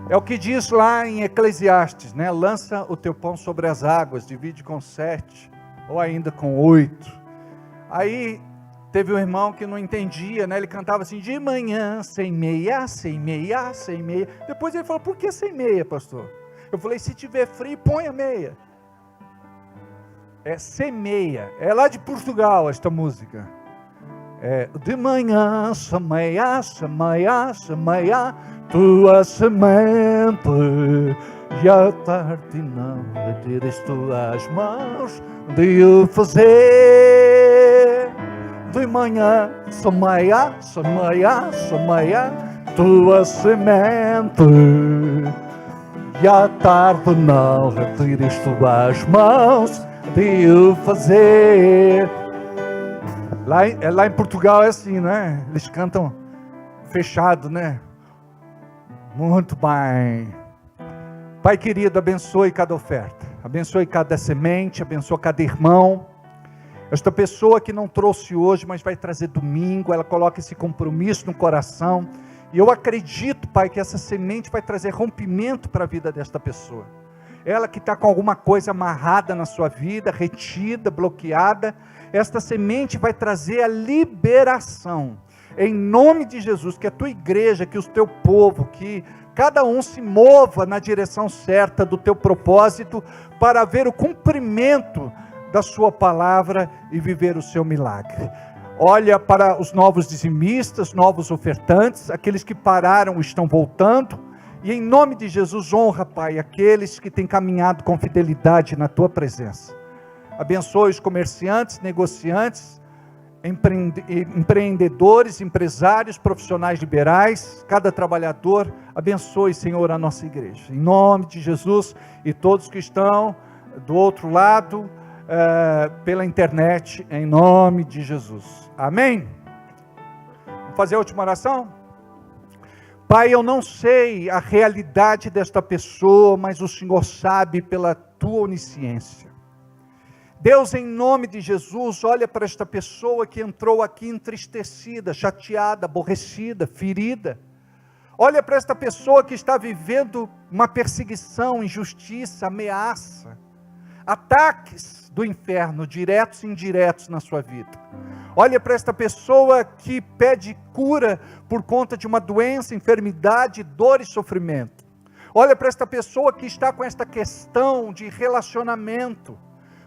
É o que diz lá em Eclesiastes, né? Lança o teu pão sobre as águas, divide com 7, ou ainda com 8. Aí teve um irmão que não entendia, né? Ele cantava assim, de manhã, sem meia, sem meia, sem meia. Depois ele falou, por que sem meia, pastor? Eu falei, se tiver frio, põe a meia. É semeia, é lá de Portugal esta música. É, de manhã, semeia, semeia, semeia tua semente, e à tarde não retires tuas mãos de o fazer. De manhã, semeia, semeia, semeia tua semente, e à tarde não retires tuas mãos de o fazer. Lá em Portugal é assim, né? Eles cantam fechado, né? Muito bem. Pai querido, abençoe cada oferta, abençoe cada semente, abençoe cada irmão. Esta pessoa que não trouxe hoje, mas vai trazer domingo, ela coloca esse compromisso no coração. E eu acredito, Pai, que essa semente vai trazer rompimento para a vida desta pessoa. Ela que está com alguma coisa amarrada na sua vida, retida, bloqueada, esta semente vai trazer a liberação, em nome de Jesus, que a tua igreja, que o teu povo, que cada um se mova na direção certa do teu propósito, para ver o cumprimento da sua palavra e viver o seu milagre. Olha para os novos dizimistas, novos ofertantes, aqueles que pararam estão voltando, e em nome de Jesus honra, Pai, aqueles que têm caminhado com fidelidade na tua presença. Abençoe os comerciantes, negociantes, empreendedores, empresários, profissionais liberais, cada trabalhador. Abençoe, Senhor, a nossa igreja, em nome de Jesus, e todos que estão do outro lado, pela internet, em nome de Jesus, amém? Vamos fazer a última oração? Pai, eu não sei a realidade desta pessoa, mas o Senhor sabe pela tua onisciência. Deus, em nome de Jesus, olha para esta pessoa que entrou aqui entristecida, chateada, aborrecida, ferida. Olha para esta pessoa que está vivendo uma perseguição, injustiça, ameaça, ataques do inferno, diretos e indiretos na sua vida. Olha para esta pessoa que pede cura por conta de uma doença, enfermidade, dor e sofrimento. Olha para esta pessoa que está com esta questão de relacionamento.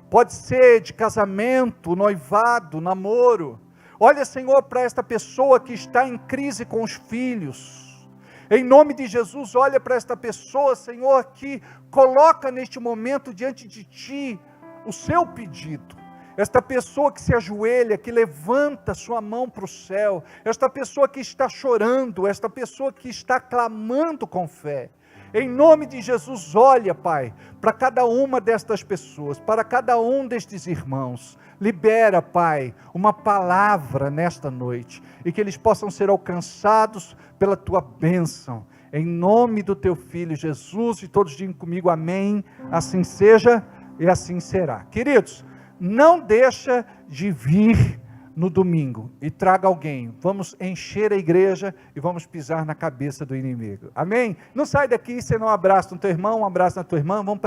Pode ser de casamento, noivado, namoro. Olha, Senhor, para esta pessoa que está em crise com os filhos. Em nome de Jesus, olha para esta pessoa, Senhor, que coloca neste momento diante de Ti o seu pedido. Esta pessoa que se ajoelha, que levanta sua mão para o céu. Esta pessoa que está chorando, esta pessoa que está clamando com fé. Em nome de Jesus, olha, Pai, para cada uma destas pessoas, para cada um destes irmãos. Libera, Pai, uma palavra nesta noite, e que eles possam ser alcançados pela Tua bênção. Em nome do Teu Filho Jesus, e todos digam comigo, amém, assim seja e assim será. Queridos, não deixa de vir no domingo e traga alguém. Vamos encher a igreja e vamos pisar na cabeça do inimigo. Amém? Não sai daqui sem um abraço no teu irmão, um abraço na tua irmã. Vamos